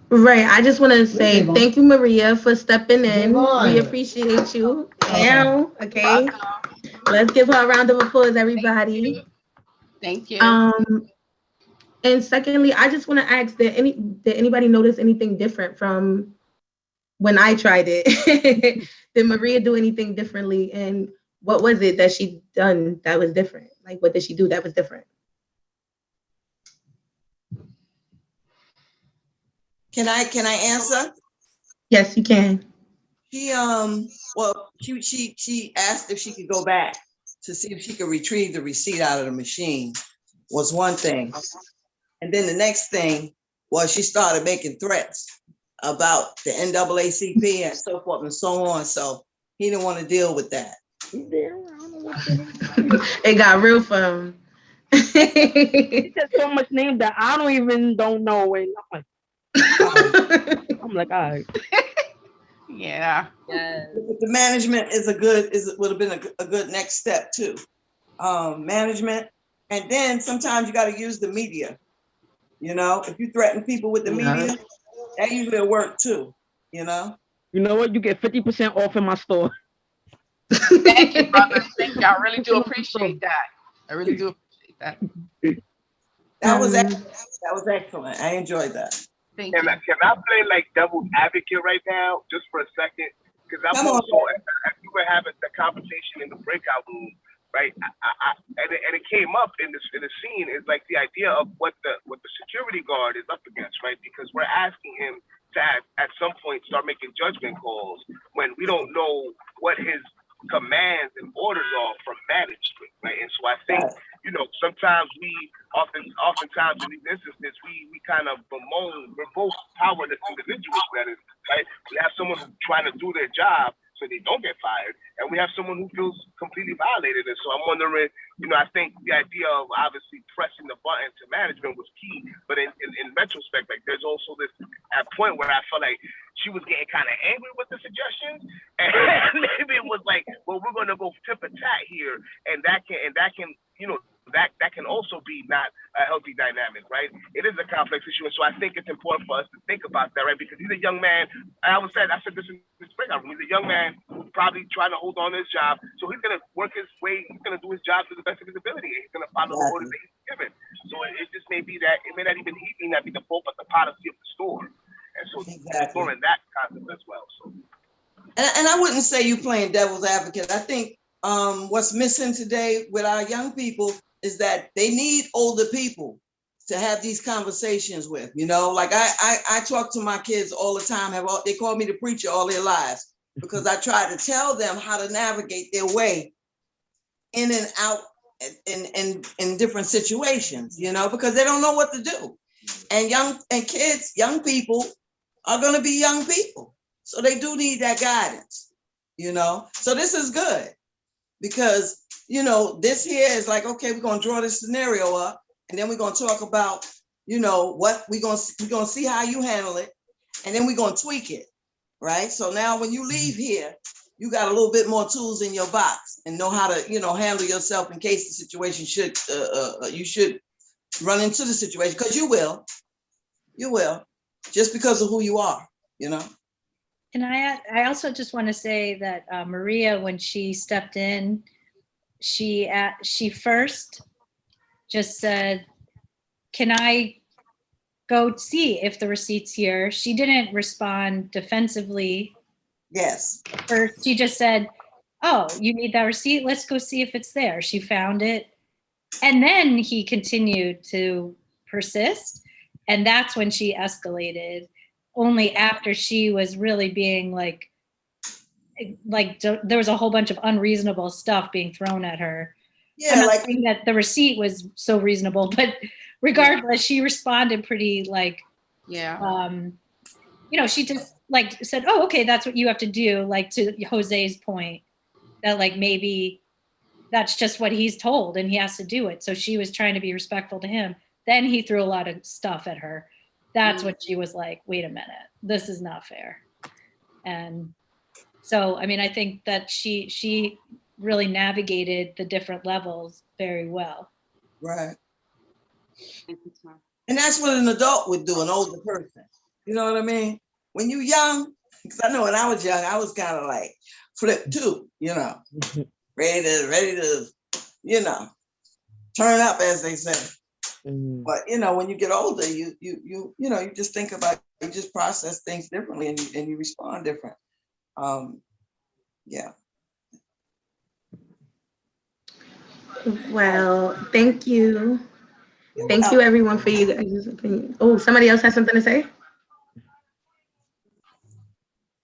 Right. I just want to say thank you, Maria, for stepping in. We appreciate you. Okay. Let's give her a round of applause, everybody. Thank you. And secondly, I just want to ask, did anybody notice anything different from when I tried it? Did Maria do anything differently? And what was it that she done that was different? Like, what did she do that was different? Can I answer? Yes, you can. She asked if she could go back to see if she could retrieve the receipt out of the machine, was one thing. And then the next thing was she started making threats about the NAACP and so forth and so on. So he didn't want to deal with that. It got real for him. He said so much name that I don't know. And I'm like, all right. Yeah. The management would have been a good next step too. Management, and then sometimes you got to use the media. You know, if you threaten people with the media, that usually will work too. You know. You know what? You get 50% off in my store. Thank you, brother. Thank you. I really do appreciate that. That was excellent. I enjoyed that. Thank you. Can I play like devil's advocate right now, just for a second? Because I'm also, as we were having the conversation in the breakout room, right? And it came up in the scene is like the idea of what the security guard is up against, right? Because we're asking him to at some point start making judgment calls when we don't know what his commands and orders are from management, right? And so I think, sometimes oftentimes in these instances, we kind of bemoan, we're both powerless individuals, right? We have someone who's trying to do their job so they don't get fired, and we have someone who feels completely violated. And so I'm wondering, I think the idea of obviously pressing the button to management was key, but in retrospect, like there's also this at point where I felt like she was getting kind of angry with the suggestions, and maybe it was like, well, we're going to go tip for tat here, and that can that can also be not a healthy dynamic, right? It is a complex issue, and so I think it's important for us to think about that, right? Because he's a young man. I said this in the breakout room. He's a young man who's probably trying to hold on to his job, so he's going to work his way. He's going to do his job to the best of his ability, and he's going to follow the orders that he's given. So it just may be that it may not even be the fault, but the policy of the store, and so exploring that concept as well. So, and I wouldn't say you playing devil's advocate. I think what's missing today with our young people is that they need older people to have these conversations with, like I talk to my kids all the time. They call me the preacher all their lives because I try to tell them how to navigate their way in and out in different situations, because they don't know what to do. And young people are going to be young people. So they do need that guidance, So this is good because this here is like, okay, we're going to draw this scenario up and then we're going to talk about, what we're going to see how you handle it. And then we're going to tweak it. Right. So now when you leave here, you got a little bit more tools in your box and know how to, handle yourself in case the situation you should run into the situation, because you will just because of who you are, And I also just want to say that Maria, when she stepped in, she first just said, can I go see if the receipt's here? She didn't respond defensively. Yes. Or she just said, oh, you need that receipt? Let's go see if it's there. She found it. And then he continued to persist. And that's when she escalated, only after she was really being like there was a whole bunch of unreasonable stuff being thrown at her. Yeah, I'm not like saying that the receipt was so reasonable, but regardless, she responded pretty like, Yeah. you know, she just like said, oh, okay, that's what you have to do. Like to Jose's point that like maybe that's just what he's told and he has to do it. So she was trying to be respectful to him. Then he threw a lot of stuff at her. That's when she was like, wait a minute, this is not fair. And so, I mean, I think that she really navigated the different levels very well. Right. And that's what an adult would do, an older person. You know what I mean? When you're young, because I know when I was young, I was kind of like flip too, you know, ready to, you know, turn up, as they say. But you know, when you get older, you know, you just think about, you just process things differently, and you respond different. Yeah. Well, thank you. Thank you everyone for you guys' opinion. Oh, somebody else has something to say?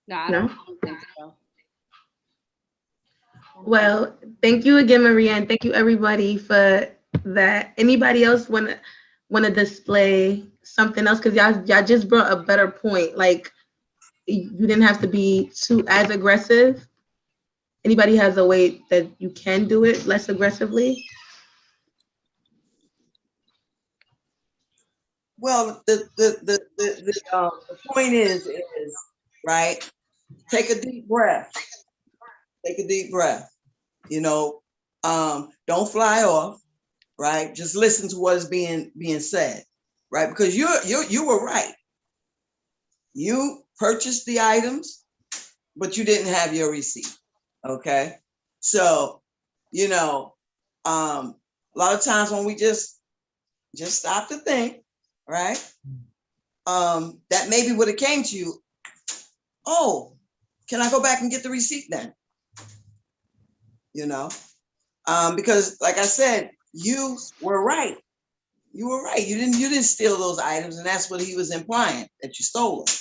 No, I don't think so. Well, thank you again, Maria, and thank you everybody for that. Anybody else want to display something else? Because y'all just brought a better point. Like, you didn't have to be too as aggressive. Anybody has a way that you can do it less aggressively? Well, the point is right. Take a deep breath. Take a deep breath. You know, don't fly off. Right. Just listen to what is being said. Right. Because you were right. You purchased the items, but you didn't have your receipt. Okay. So, you know, a lot of times when we just stop to think, right? That maybe would have came to you. Oh, can I go back and get the receipt then? You know, because like I said, you were right. You were right. You didn't steal those items, and that's what he was implying, that you stole them.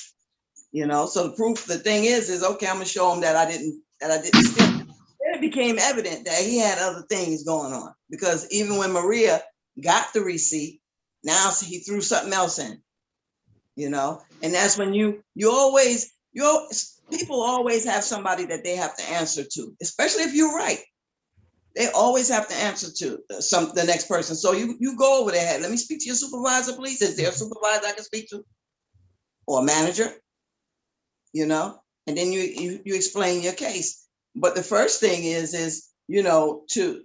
You know, so the thing is okay, I'm gonna show him that I didn't steal them. Then it became evident that he had other things going on, because even when Maria got the receipt, now he threw something else in. You know, and that's when people always have somebody that they have to answer to, especially if you're right. They always have to answer to the next person. So you go over there. Let me speak to your supervisor, please. Is there a supervisor I can speak to, or a manager? You know, and then you explain your case. But the first thing is you know, to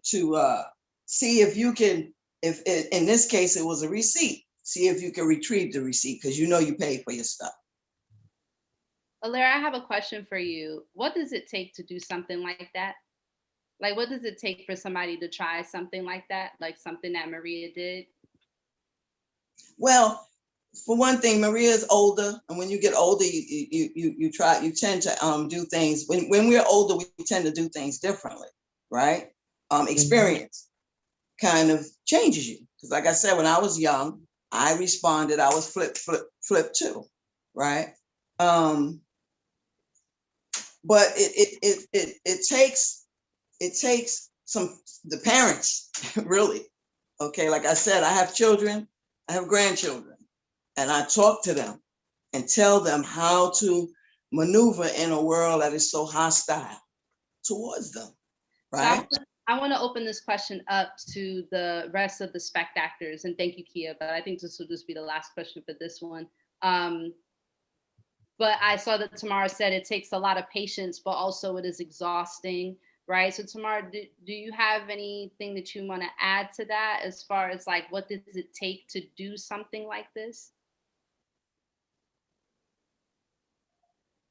see if you can, if in this case it was a receipt, see if you can retrieve the receipt, because you know you paid for your stuff. Alara, I have a question for you. What does it take to do something like that? Like, what does it take for somebody to try something like that? Like something that Maria did? Well, for one thing, Maria is older, and when you get older, you tend to do things. When we're older, we tend to do things differently, right? Experience kind of changes you. Because like I said, when I was young, I responded, I was flip too, right? But it takes the parents, really. Okay, like I said, I have children, I have grandchildren, and I talk to them and tell them how to maneuver in a world that is so hostile towards them, right? So I want to open this question up to the rest of the spectators, and thank you, Kia, but I think this will just be the last question for this one. But I saw that Tamara said it takes a lot of patience, but also it is exhausting, right? So Tamara, do you have anything that you want to add to that, as far as like, what does it take to do something like this?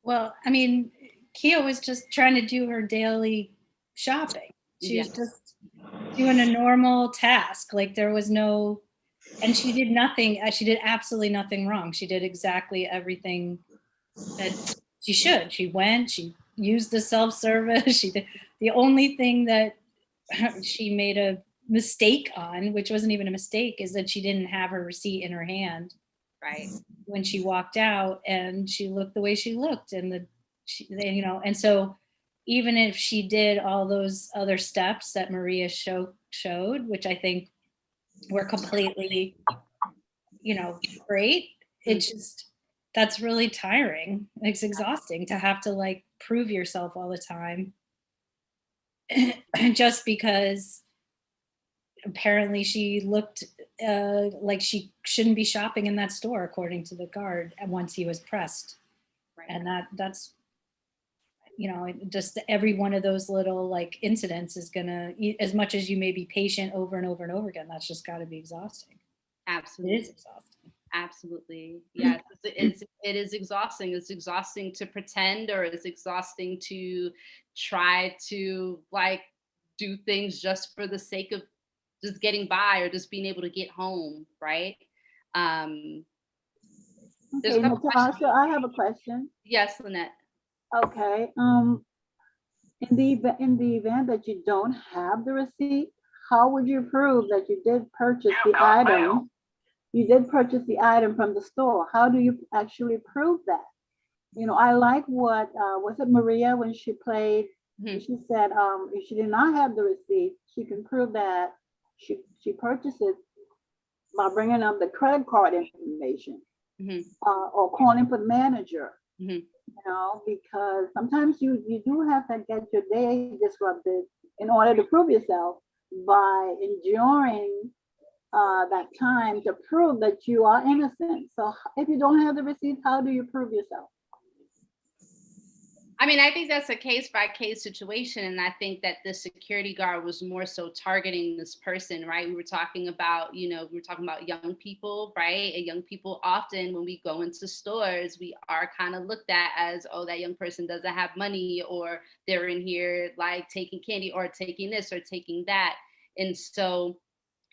Well, I mean, Kia was just trying to do her daily shopping. She was just doing a normal task. Like there was no And she did nothing, she did absolutely nothing wrong. She did exactly everything that she should. She went, she used the self-service. She did the only thing that she made a mistake on, which wasn't even a mistake, is that she didn't have her receipt in her hand. Right. When she walked out, and she looked the way she looked, and and so even if she did all those other steps that Maria showed, which I think were completely, great, it's just, that's really tiring. It's exhausting to have to like prove yourself all the time just because apparently she looked like she shouldn't be shopping in that store, according to the guard, once he was pressed. Right. And that's, just every one of those little like incidents is gonna, as much as you may be patient over and over and over again, that's just got to be exhausting. Absolutely. It is exhausting. Absolutely. Yes. It is exhausting. It's exhausting to pretend, or it's exhausting to try to like do things just for the sake of just getting by or just being able to get home. Right. There's Okay, a couple Natasha, I have a question. Yes, Lynette. Okay. In the event that you don't have the receipt, how would you prove that you did purchase the item? You did purchase the item from the store. How do you actually prove that? I like what was it Maria when she played? She said if she did not have the receipt, she can prove that she purchased it by bringing up the credit card information or calling for the manager. Because sometimes you do have to get your day disrupted in order to prove yourself by enduring that time to prove that you are innocent. So if you don't have the receipt, how do you prove yourself? I mean, I think that's a case by case situation. And I think that the security guard was more so targeting this person, right? We were talking about young people, right? And young people often, when we go into stores, we are kind of looked at as, oh, that young person doesn't have money, or they're in here like taking candy or taking this or taking that. And so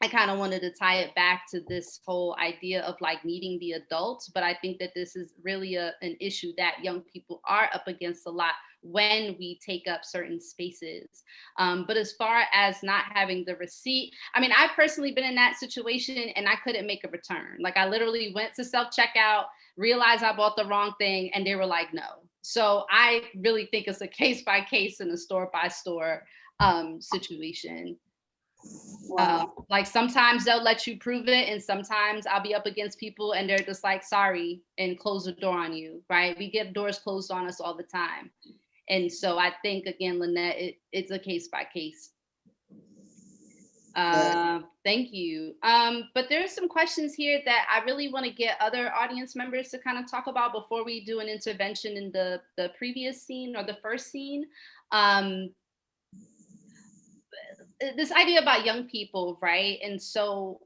I kind of wanted to tie it back to this whole idea of like needing the adults, but I think that this is really an issue that young people are up against a lot when we take up certain spaces. But as far as not having the receipt, I mean, I've personally been in that situation and I couldn't make a return. Like I literally went to self-checkout, realized I bought the wrong thing, and they were like, no. So I really think it's a case by case and a store by store situation. Wow. Like sometimes they'll let you prove it, and sometimes I'll be up against people and they're just like, sorry, and close the door on you, right? We get doors closed on us all the time. And so I think, again, Lynette, it's a case by case. Thank you. But there's some questions here that I really want to get other audience members to kind of talk about before we do an intervention in the previous scene or the first scene. This idea about young people, right? And so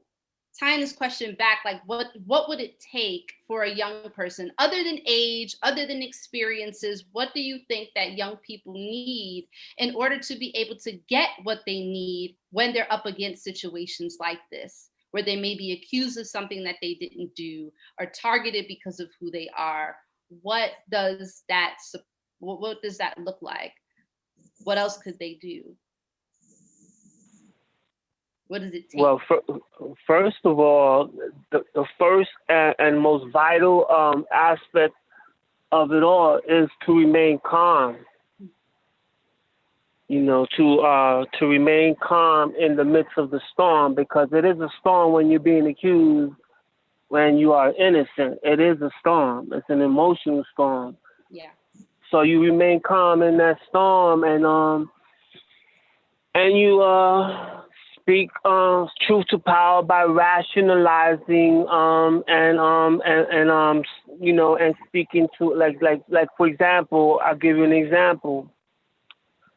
tying this question back, like what would it take for a young person, other than age, other than experiences, what do you think that young people need in order to be able to get what they need when they're up against situations like this, where they may be accused of something that they didn't do or targeted because of who they are? What does that look like? What else could they do? What does it take? Well, first of all, the first and most vital aspect of it all is to remain calm. To remain calm in the midst of the storm, because it is a storm when you're being accused, when you are innocent. It is a storm. It's an emotional storm. Yeah. So you remain calm in that storm, and you speak truth to power by rationalizing and speaking to like for example, I'll give you an example.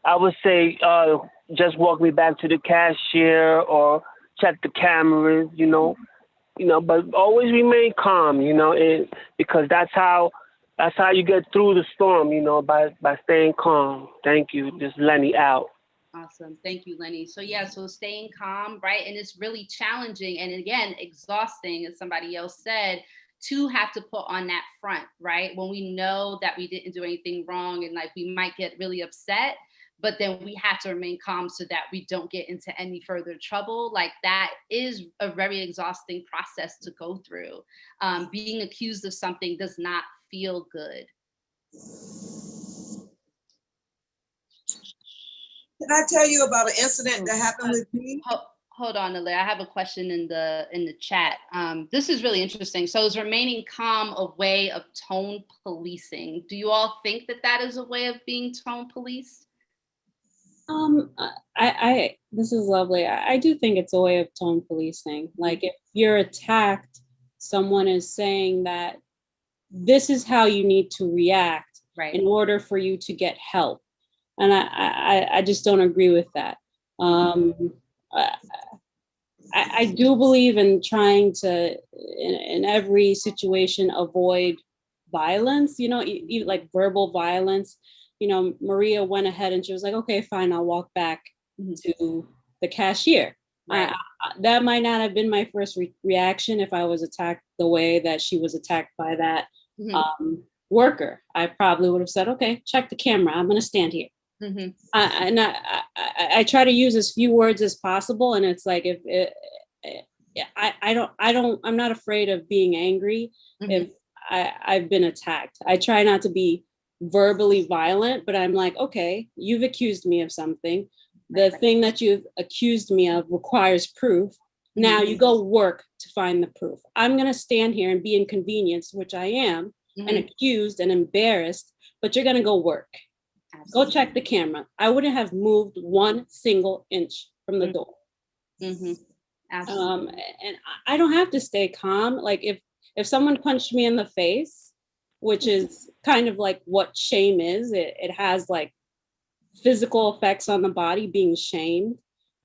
I would say just walk me back to the cashier or check the cameras, but always remain calm, because that's how you get through the storm, by staying calm. Thank you. Just let me out. Awesome. Thank you, Lenny. So yeah, so staying calm, right? And it's really challenging and again, exhausting, as somebody else said, to have to put on that front, right? When we know that we didn't do anything wrong and like we might get really upset, but then we have to remain calm so that we don't get into any further trouble. Like that is a very exhausting process to go through. Being accused of something does not feel good. Can I tell you about an incident that happened with me? Hold on, Ale. I have a question in the chat. This is really interesting. So is remaining calm a way of tone policing? Do you all think that that is a way of being tone policed? This is lovely. I do think it's a way of tone policing. Like if you're attacked, someone is saying that this is how you need to react in order for you to get help. And I just don't agree with that. I do believe in trying to, in every situation, avoid violence, you know, like verbal violence. You know, Maria went ahead and she was like, okay, fine, I'll walk back to the cashier. Right. That might not have been my first reaction if I was attacked the way that she was attacked by that worker. I probably would have said, okay, check the camera. I'm going to stand here. And I try to use as few words as possible. And it's like, I'm not afraid of being angry if I've been attacked. I try not to be verbally violent, but I'm like, okay, you've accused me of something. The thing that you've accused me of requires proof. Now you go work to find the proof. I'm going to stand here and be inconvenienced, which I am, and accused and embarrassed, but you're going to go work. Absolutely. Go check the camera. I wouldn't have moved 1 single inch from the door. Absolutely. And I don't have to stay calm. Like if someone punched me in the face, which is kind of like what shame is, it has like physical effects on the body, being shamed,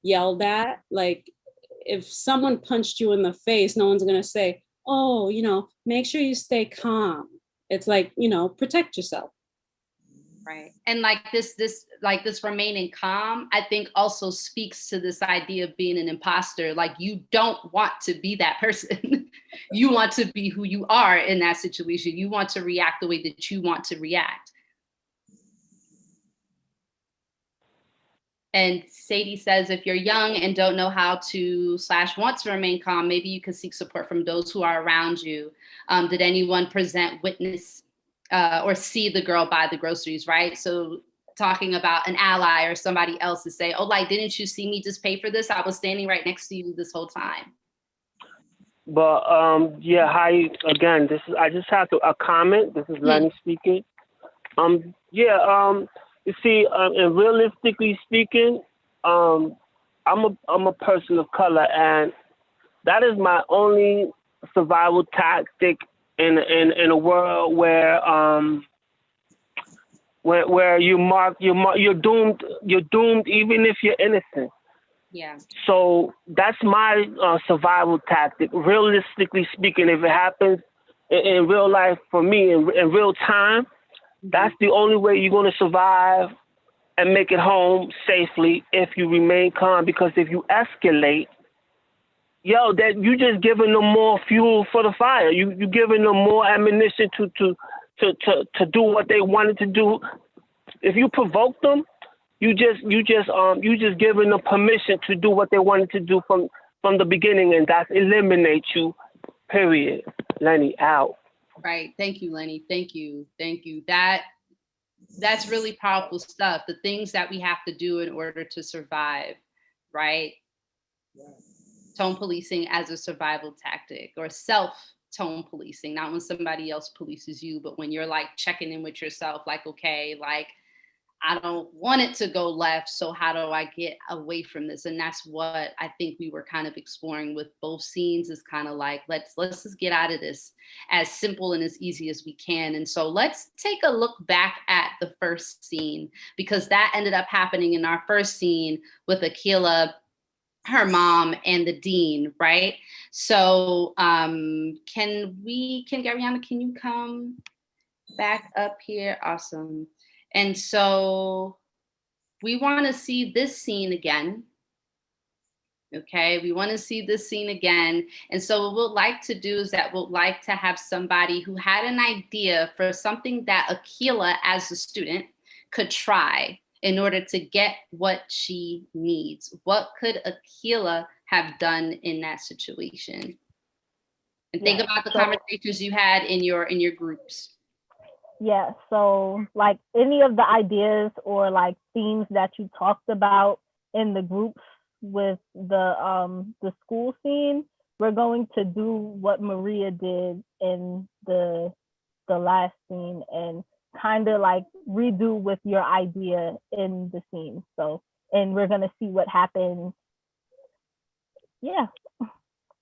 yelled at. Like if someone punched you in the face, no one's gonna say, oh, you know, make sure you stay calm. It's like, you know, protect yourself. Right. And like this remaining calm, I think also speaks to this idea of being an imposter. Like you don't want to be that person. You want to be who you are in that situation. You want to react the way that you want to react. And Sadie says, if you're young and don't know how to / want to remain calm, maybe you could seek support from those who are around you. Did anyone present, witness, or see the girl buy the groceries, right? So talking about an ally or somebody else to say, oh, like, didn't you see me just pay for this? I was standing right next to you this whole time. But yeah, hi again. I just have a comment. This is Lenny speaking. You see, and realistically speaking, I'm a person of color, and that is my only survival tactic in a world where you're doomed even if you're innocent. Yeah. So that's my survival tactic. Realistically speaking, if it happens in real life for me in real time, that's the only way you're going to survive and make it home safely if you remain calm. Because if you escalate, that you just giving them more fuel for the fire. You giving them more ammunition to do what they wanted to do. If you provoke them, you just giving them permission to do what they wanted to do from the beginning, and that eliminates you. Period. Lenny out. Right. Thank you, Lenny. Thank you. That's really powerful stuff. The things that we have to do in order to survive, right? Tone policing as a survival tactic, or self-tone policing, not when somebody else polices you, but when you're like checking in with yourself, like, okay, like, I don't want it to go left, so how do I get away from this? And that's what I think we were kind of exploring with both scenes, is kind of like, let's just get out of this as simple and as easy as we can. And so let's take a look back at the first scene, because that ended up happening in our first scene with Akilah, her mom, and the dean, right? So Gabriana, can you come back up here? Awesome. And so we want to see this scene again. Okay, we want to see this scene again. And so what we'd like to do is that we'd like to have somebody who had an idea for something that Akilah as a student could try in order to get what she needs. What could Akilah have done in that situation? And think about the conversations you had in your groups. Yeah, so like any of the ideas or like themes that you talked about in the groups with the school scene, we're going to do what Maria did in the last scene and kind of like redo with your idea in the scene. So, and we're gonna see what happens. Yeah.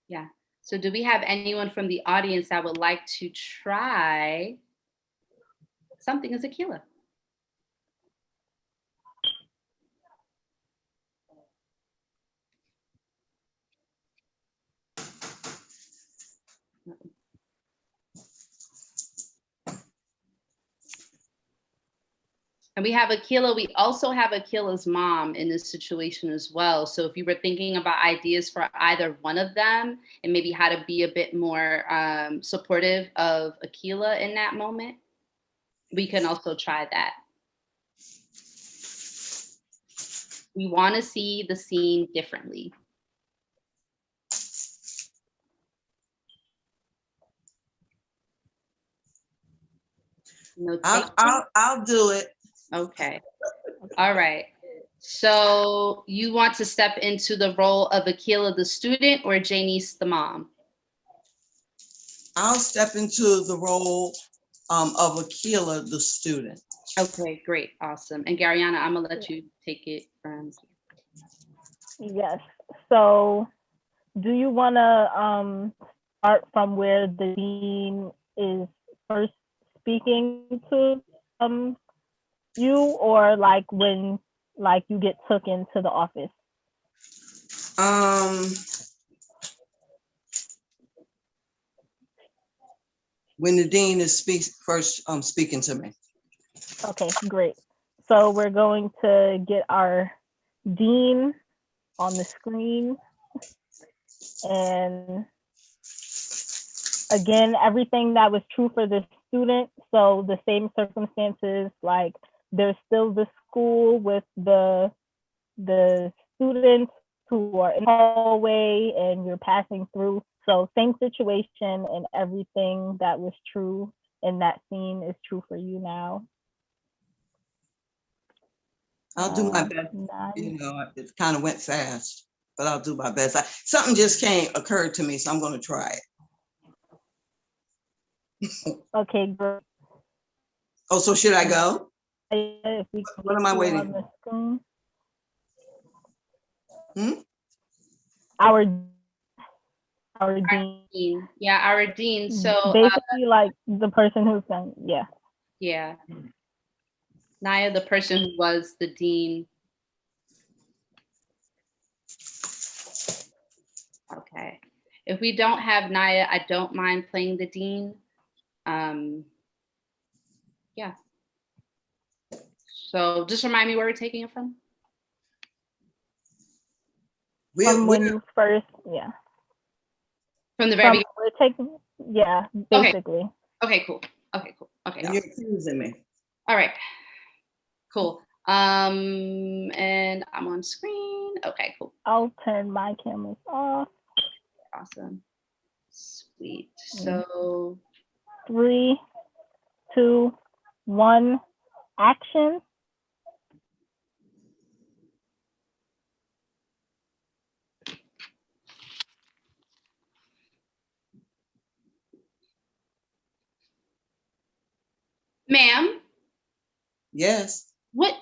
Yeah. So do we have anyone from the audience that would like to try something as Akilah? And we have Akilah. We also have Akilah's mom in this situation as well. So if you were thinking about ideas for either one of them and maybe how to be a bit more supportive of Akilah in that moment, we can also try that. We want to see the scene differently. No, I'll do it. Okay. All right. So you want to step into the role of Akilah the student or Janice the mom? I'll step into the role of Akilah the student. Okay, great, awesome. And Garyana, I'm gonna let you take it from here. Yes. So do you want to start from where the dean is first speaking to you, or like when like you get took into the office? When the dean is first speaking to me. Okay, great. So we're going to get our dean on the screen. And again, everything that was true for the student. So the same circumstances, like there's still the school with the students who are in the hallway and you're passing through. So same situation, and everything that was true in that scene is true for you now. I'll do my best. You know, it kind of went fast, but I'll do my best. Something just occurred to me, so I'm going to try it. Okay, good. Oh, so should I go? If we what am I waiting on the screen. for? Our dean. Yeah, our dean. So basically like the person who's done, yeah. Yeah. Naya, the person who was the dean. Okay. If we don't have Naya, I don't mind playing the dean. Yeah. So just remind me where we're taking it from. From when you first, yeah. From the very beginning. We're taking, yeah, basically. Okay, cool. Okay, cool. Okay. You're accusing me. All right. Cool. And I'm on screen. Okay, cool. I'll turn my cameras off. Awesome. Sweet. So 3, 2, 1, action. Ma'am? Yes. What?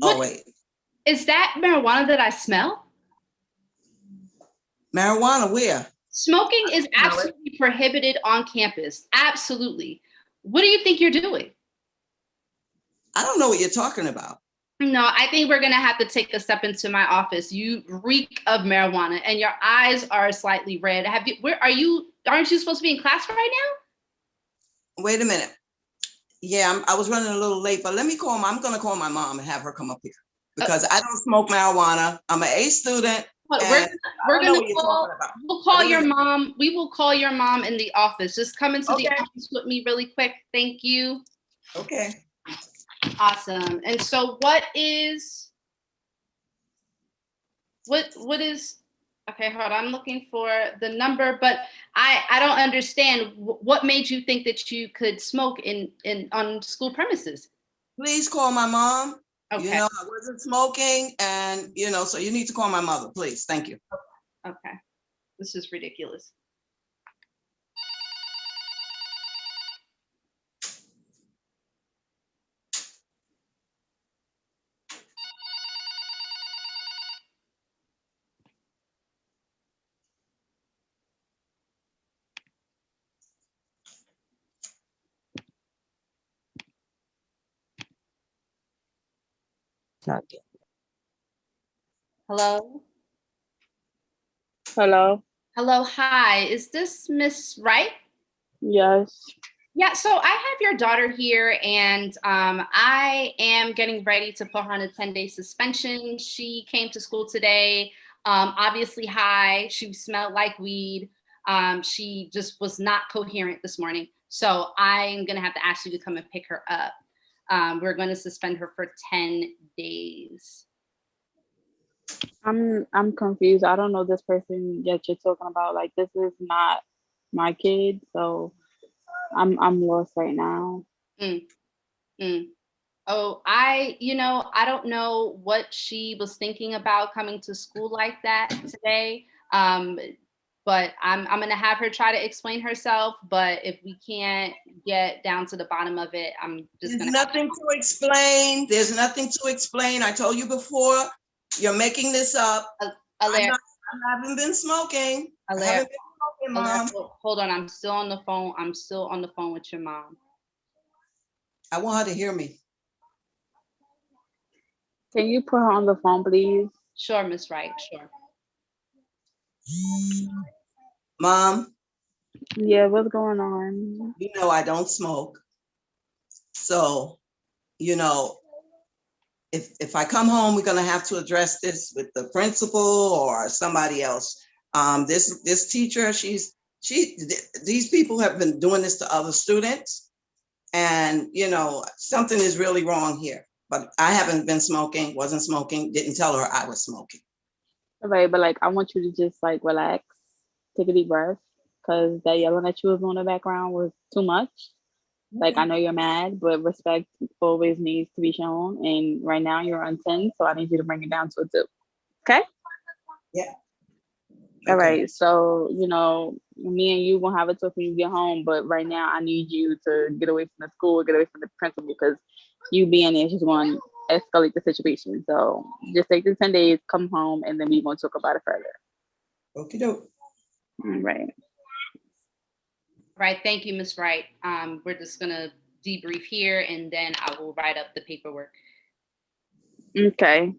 Oh, wait. Is that marijuana that I smell? Marijuana where? Smoking is absolutely prohibited on campus. Absolutely. What do you think you're doing? I don't know what you're talking about. No, I think we're gonna have to take a step into my office. You reek of marijuana and your eyes are slightly red. Aren't you supposed to be in class right now? Wait a minute. Yeah, I was running a little late, but let me call I'm gonna call my mom and have her come up here because I don't smoke marijuana. I'm an A student. But and we're I don't know gonna what you're call. talking about. We'll call your mom. We will call your mom in the office. Just come into the office with me really quick. Thank you. Okay. Awesome. And so, what is? Okay, hold on. I'm looking for the number, but I don't understand. What made you think that you could smoke on school premises? Please call my mom. Okay. You know, I wasn't smoking, and you know, so you need to call my mother, please. Thank you. Okay. This is ridiculous. Not yet. Hello? Hello. Hello, hi. Is this Miss Wright? Yes. Yeah, so I have your daughter here, and I am getting ready to put her on a 10-day suspension. She came to school today, obviously high. She smelled like weed. She just was not coherent this morning. So I'm going to have to ask you to come and pick her up. We're going to suspend her for 10 days. I'm confused. I don't know this person that you're talking about. Like, this is not my kid, so I'm lost right now. Oh, I don't know what she was thinking about coming to school like that today. But I'm gonna have her try to explain herself. But if we can't get down to the bottom of it, I'm just There's nothing to explain. There's nothing to explain. I told you before, you're making this up. I haven't been smoking. I haven't been smoking, Mom. Hold on, I'm still on the phone. I'm still on the phone with your mom. I want her to hear me. Can you put her on the phone, please? Sure, Miss Wright, sure. Mom? Yeah, what's going on? You know I don't smoke. So, you know, if I come home, we're gonna have to address this with the principal or somebody else. This teacher, these people have been doing this to other students, and you know, something is really wrong here. But I haven't been smoking, wasn't smoking, didn't tell her I was smoking. Right, but like, I want you to just like relax, take a deep breath, because that yelling that you was doing in the background was too much. Like, I know you're mad, but respect always needs to be shown. And right now you're on 10, so I need you to bring it down to a 2. Okay? Yeah. All right. So, you know, me and you gonna have a talk when you get home, but right now I need you to get away from the school, get away from the principal, because you being there is just going to escalate the situation. So just take the 10 days, come home, and then we're going to talk about it further. Okie doke. All right. Right. Thank you, Ms. Wright. We're just going to debrief here, and then I will write up the paperwork. Okay.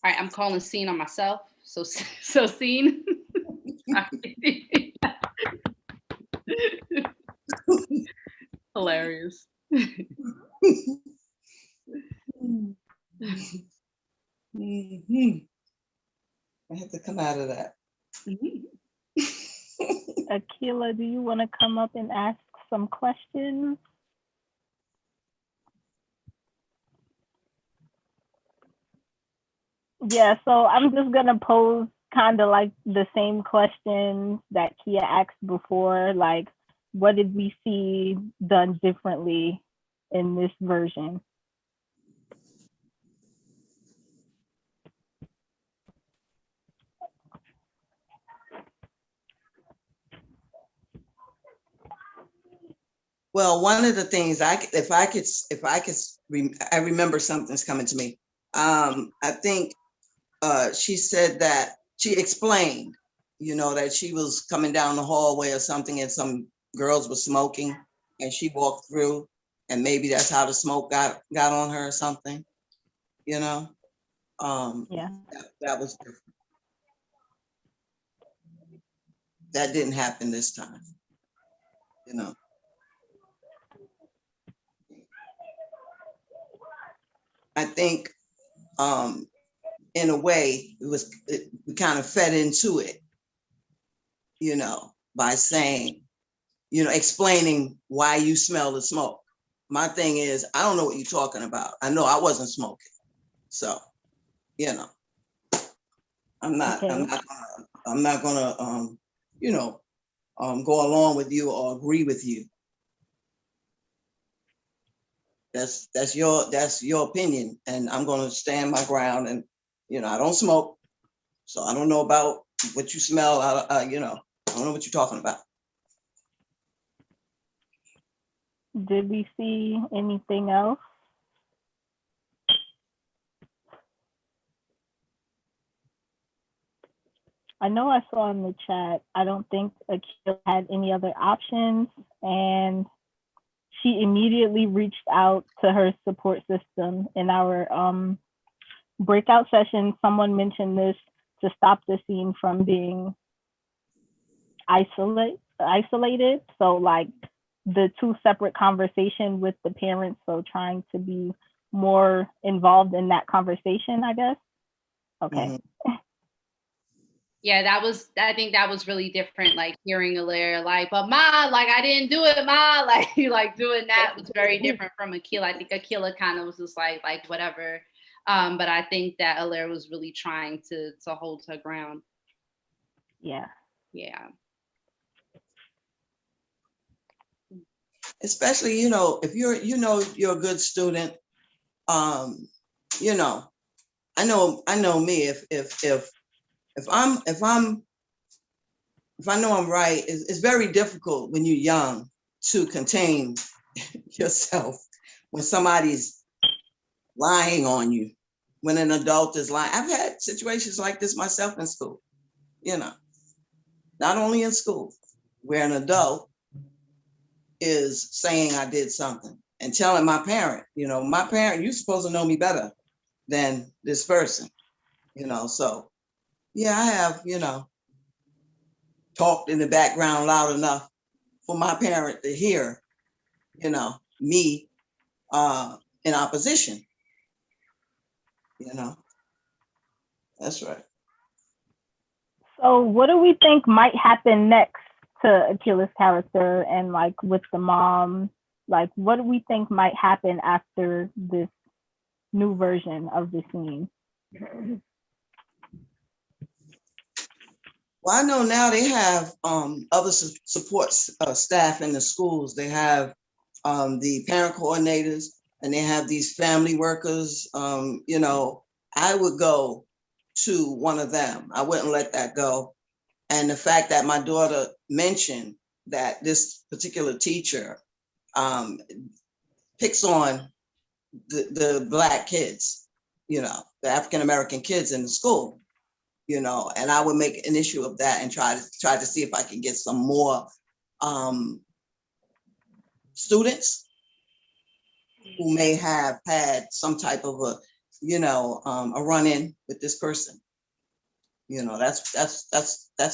All right, I'm calling Scene on myself. So Scene. Hilarious. I have to come out of that. Akila, do you want to come up and ask some questions? Yeah, so I'm just gonna pose kind of like the same questions that Kia asked before, like what did we see done differently in this version? Well, one of the things I remember something's coming to me. I think she said that she explained, you know, that she was coming down the hallway or something and some girls were smoking and she walked through and maybe that's how the smoke got on her or something, you know? Yeah. That was different. that didn't happen this time, you know. I think in a way we kind of fed into it, you know, by saying, you know, explaining why you smell the smoke. My thing is, I don't know what you're talking about. I know I wasn't smoking. So, you know, I'm not gonna, you know, go along with you or agree with you. That's your opinion, and I'm gonna stand my ground. And you know, I don't smoke, so I don't know about what you smell. You know, I don't know what you're talking about. Did we see anything else? I know I saw in the chat, I don't think Akila had any other options, and she immediately reached out to her support system. In our breakout session, someone mentioned this to stop the scene from being isolated. So like the two separate conversations with the parents, so trying to be more involved in that conversation, I guess. Okay. Mm-hmm. Yeah, I think that was really different, like hearing Alaire, like, but Ma, like, I didn't do it, Ma, like doing that was very different from Akila. I think Akila kind of was just like whatever. But I think that Alaire was really trying to hold her ground. Yeah. Yeah. Especially, you know, if you're a good student, you know, I know me, if I know I'm right, it's very difficult when you're young to contain yourself when somebody's lying on you, when an adult is lying. I've had situations like this myself in school, you know, not only in school, where an adult is saying I did something and telling my parent, you know, my parent, you're supposed to know me better than this person, you know. So yeah, I have, you know, talked in the background loud enough for my parent to hear, you know, me in opposition, you know. That's right. So what do we think might happen next to Akila's character, and like with the mom? Like, what do we think might happen after this new version of the scene? Well, I know now they have other support staff in the schools. They have the parent coordinators, and they have these family workers. You know, I would go to one of them. I wouldn't let that go. And the fact that my daughter mentioned that this particular teacher picks on the Black kids, you know, the African-American kids in the school, you know, and I would make an issue of that and try to see if I can get some more students who may have had some type of a, you know, a run-in with this person. You know, that's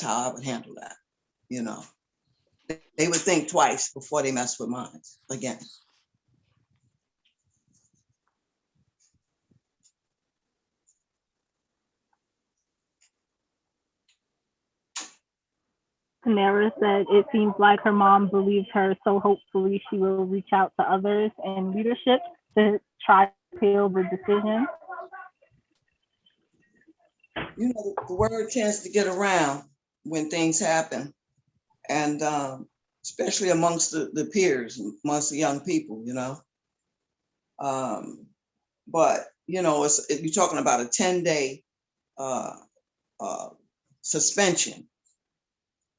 how I would handle that. You know, they would think twice before they mess with mine again. Tamara said it seems like her mom believes her, so hopefully she will reach out to others in leadership to try to appeal the decision. You know, the word tends to get around when things happen, and especially amongst the peers, amongst the young people, you know. But, you know, you're talking about a 10-day suspension,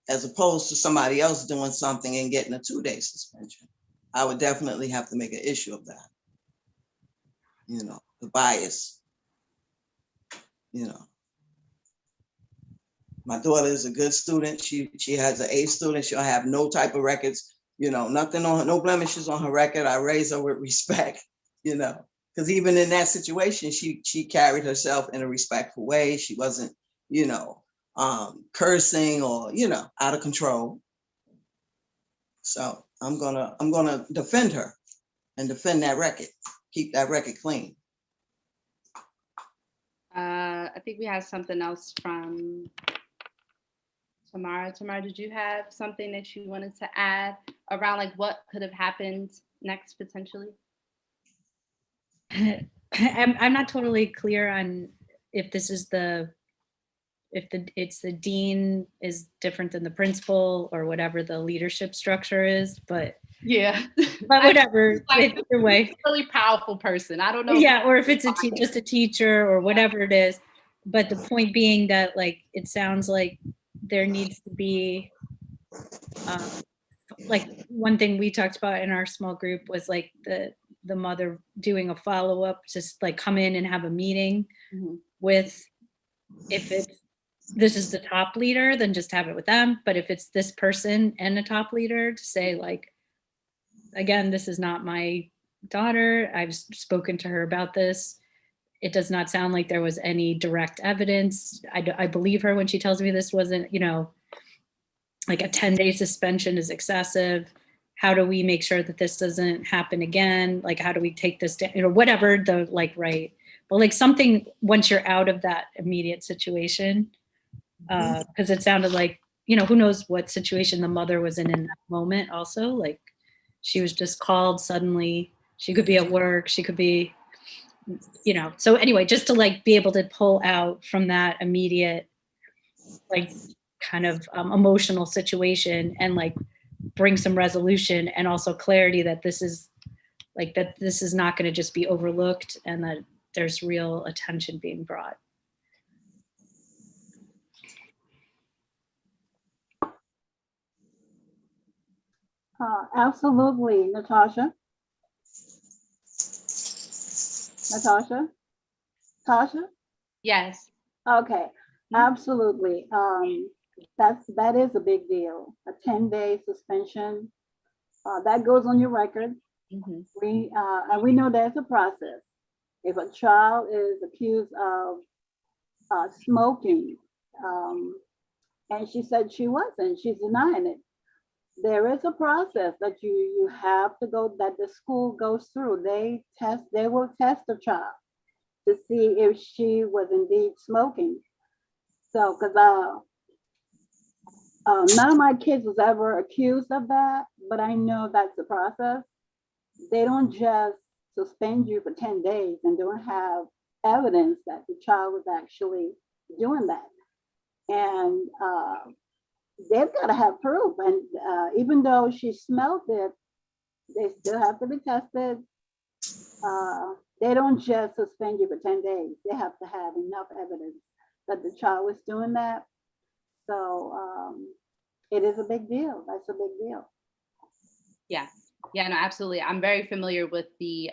as opposed to somebody else doing something and getting a 2-day suspension. I would definitely have to make an issue of that. You know, the bias, you know. My daughter is a good student. She has an A student. She'll have no type of records, you know, nothing on her, no blemishes on her record. I raise her with respect, you know, because even in that situation, she carried herself in a respectful way. She wasn't, you know, cursing or, out of control. So I'm gonna defend her and defend that record, keep that record clean. I think we have something else from Tamara. Tamara, did you have something that you wanted to add around like what could have happened next potentially? I'm not totally clear on if this is it's the dean is different than the principal or whatever the leadership structure is, but yeah, but whatever. Like, either way, really powerful person. I don't know. Yeah, or if it's just a teacher or whatever it is. But the point being that like it sounds like there needs to be like one thing we talked about in our small group was like the mother doing a follow-up, just like come in and have a meeting with, if it's this is the top leader, then just have it with them. But if it's this person and the top leader, to say like, again, this is not my daughter. I've spoken to her about this. It does not sound like there was any direct evidence. I believe her when she tells me this wasn't, like a 10-day suspension is excessive. How do we make sure that this doesn't happen again? Like, how do we take this down, whatever the like, right. But like something once you're out of that immediate situation, because it sounded like, who knows what situation the mother was in that moment also, like she was just called suddenly. She could be at work, she could be, so anyway, just to like be able to pull out from that immediate, like kind of emotional situation and like bring some resolution and also clarity that this is not going to just be overlooked and that there's real attention being brought. Absolutely, Natasha. Natasha? Tasha? Yes. Okay, absolutely. That is a big deal. A 10-day suspension, that goes on your record. We know there's a process. If a child is accused of smoking, and she said she wasn't, she's denying it. There is a process that you have to go, that the school goes through. They will test the child to see if she was indeed smoking. So, because none of my kids was ever accused of that, but I know that's the process. They don't just suspend you for 10 days and don't have evidence that the child was actually doing that. And they've got to have proof. And even though she smelled it, they still have to be tested. They don't just suspend you for 10 days. They have to have enough evidence that the child was doing that. So it is a big deal. That's a big deal. Yeah. Yeah, no, absolutely. I'm very familiar with the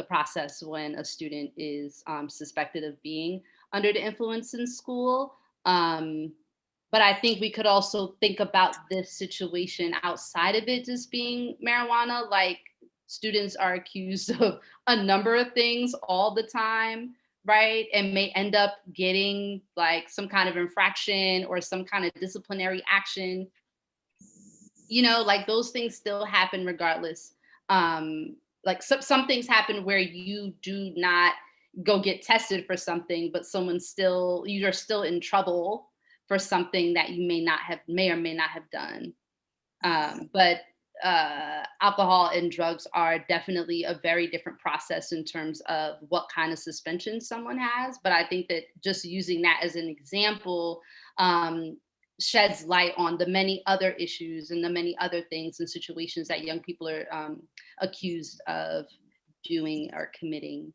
process when a student is suspected of being under the influence in school. But I think we could also think about this situation outside of it just being marijuana. Like students are accused of a number of things all the time, right? And may end up getting like some kind of infraction or some kind of disciplinary action. Like those things still happen regardless. Like some things happen where you do not go get tested for something, but you're still in trouble for something that you may or may not have done. But alcohol and drugs are definitely a very different process in terms of what kind of suspension someone has. But I think that just using that as an example sheds light on the many other issues and the many other things and situations that young people are accused of doing or committing.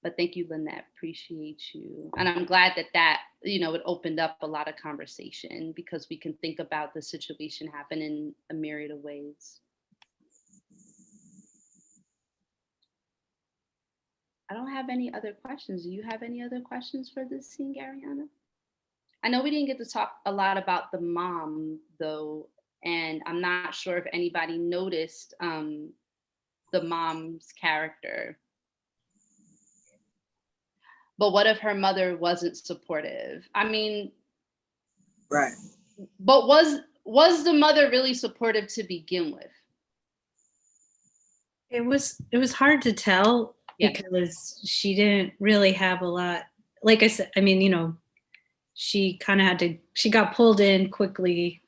But thank you, Lynette, appreciate you. And I'm glad that it opened up a lot of conversation because we can think about the situation happen in a myriad of ways. I don't have any other questions. Do you have any other questions for this scene, Ariana? I know we didn't get to talk a lot about the mom though, and I'm not sure if anybody noticed the mom's character. But what if her mother wasn't supportive? I mean, Right. but was the mother really supportive to begin with? It was hard to tell because she didn't really have a lot. Like I said, I mean, you know, she kind of she got pulled in quickly,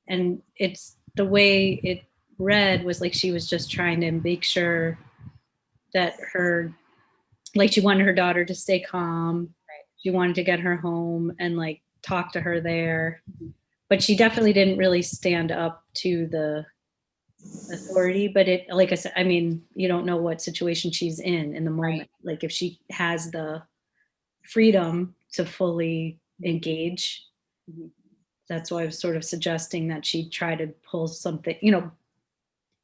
and it's the way it read was like she was just trying to make sure that she wanted her daughter to stay calm. Right. She wanted to get her home and like talk to her there. Mm-hmm. But she definitely didn't really stand up to the authority. But it, like I said, I mean, you don't know what situation she's in the moment. Right. Like if she has the freedom to fully engage, mm-hmm. That's why I was sort of suggesting that she try to pull something, you know,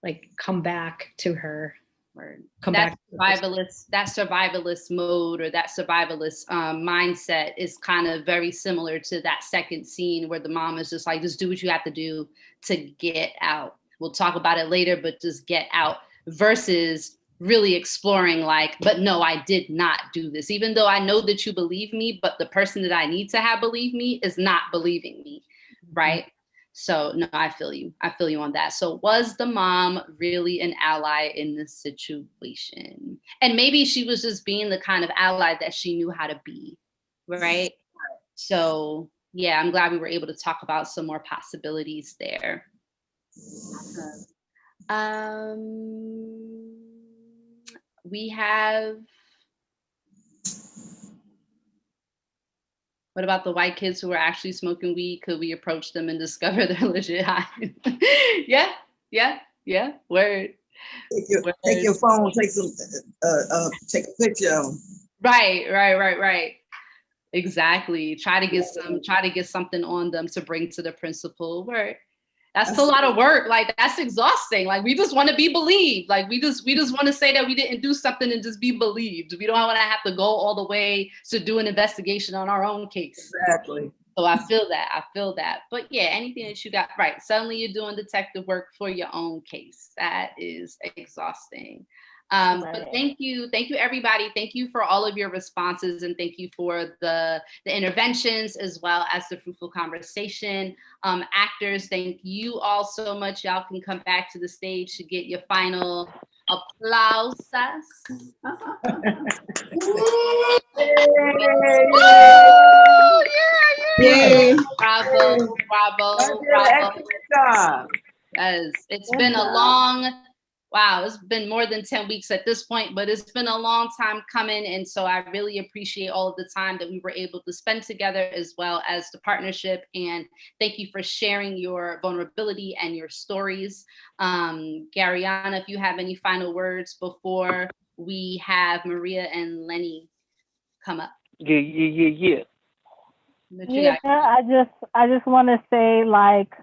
like come back to her or come back. That survivalist mode or that survivalist mindset is kind of very similar to that second scene where the mom is just like, just do what you have to do to get out. We'll talk about it later, but just get out, versus really exploring like, but no, I did not do this. Even though I know that you believe me, but the person that I need to have believe me is not believing me, right? So no, I feel you. I feel you on that. So was the mom really an ally in this situation? And maybe she was just being the kind of ally that she knew how to be, right? So yeah, I'm glad we were able to talk about some more possibilities there. We have, what about the white kids who were actually smoking weed? Could we approach them and discover their legit high? Yeah. Word. Take your phone, take a picture of them. Right. Exactly. Try to get something on them to bring to the principal. Word. That's a lot of work. Like that's exhausting. Like we just want to be believed. Like we just want to say that we didn't do something and just be believed. We don't want to have to go all the way to do an investigation on our own case. Exactly. So I feel that. But yeah, anything that you got right. Suddenly you're doing detective work for your own case. That is exhausting. But thank you everybody. Thank you for all of your responses, and thank you for the interventions as well as the fruitful conversation. Actors, thank you all so much. Y'all can come back to the stage to get your final applause. Yay. Bravo. Yes, it's been a long, it's been more than 10 weeks at this point, but it's been a long time coming. And so I really appreciate all of the time that we were able to spend together, as well as the partnership. And thank you for sharing your vulnerability and your stories. Garyana, if you have any final words before we have Maria and Lenny come up. Yeah. Yeah, I just want to say, like,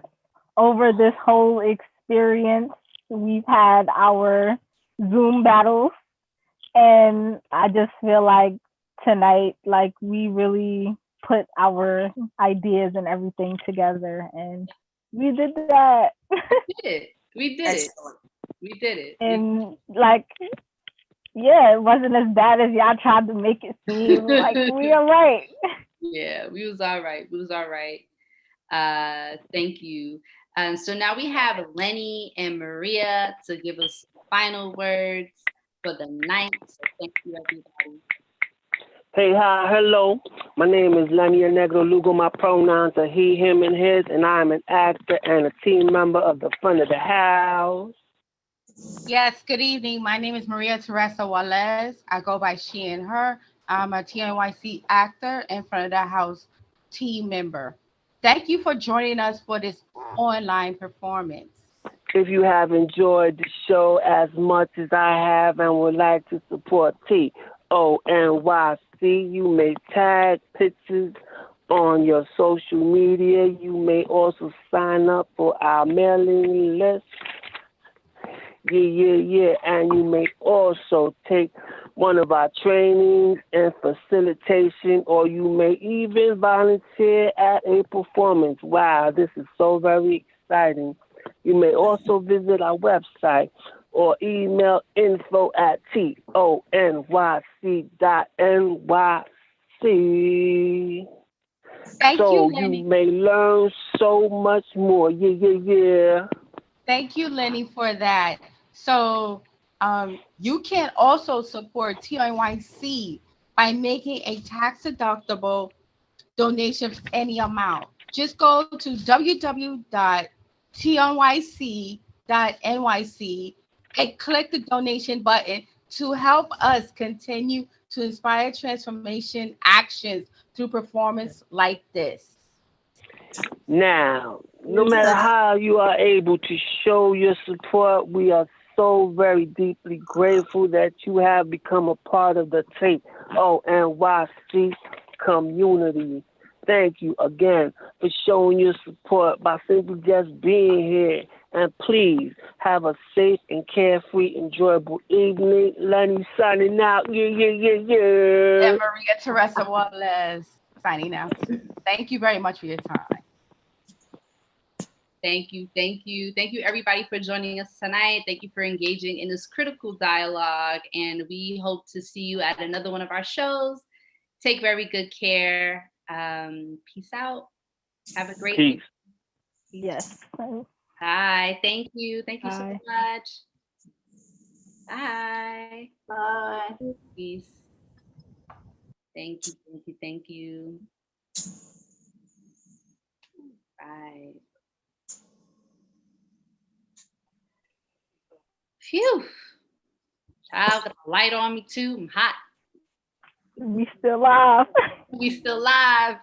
over this whole experience, we've had our Zoom battles, and I just feel like tonight, like, we really put our ideas and everything together, and we did that. We did it. And like, yeah, it wasn't as bad as y'all tried to make it seem. Like, we are right. Yeah, we was all right. Thank you. So now we have Lenny and Maria to give us final words for the night. So thank you, everybody. Hey, hi, hello. My name is Lenny Negro Lugo. My pronouns are he, him, and his, and I'm an actor and a team member of the front of the house. Yes, good evening. My name is Maria Teresa Walez. I go by she and her. I'm a TNYC actor and front of the house team member. Thank you for joining us for this online performance. If you have enjoyed the show as much as I have and would like to support TONYC, you may tag pictures on your social media. You may also sign up for our mailing list. Yeah. And you may also take one of our trainings and facilitation, or you may even volunteer at a performance. Wow, this is so very exciting. You may also visit our website or email info@tonyc.nyc. see. Thank So you, Lenny. may learn so much more. Yeah. Thank you, Lenny, for that. So you can also support TNYC by making a tax-deductible donation of any amount. Just go to www.tnyc.nyc and click the donation button to help us continue to inspire transformation actions through performance like this. Now, no matter how you are able to show your support, we are so very deeply grateful that you have become a part of the NYC community. Thank you again for showing your support by simply just being here. And please have a safe and carefree, enjoyable evening. Lenny signing out. Yeah. And Maria Teresa Wallace signing out. Thank you very much for your time. Thank you everybody for joining us tonight. Thank you for engaging in this critical dialogue, and we hope to see you at another one of our shows. Take very good care. Peace out. Have a great week. Yes. Bye. Thank you so Bye. much. Bye. Bye. Peace. Thank you. Bye. Phew. Child, got the light on me too. I'm hot. We still live. We still live.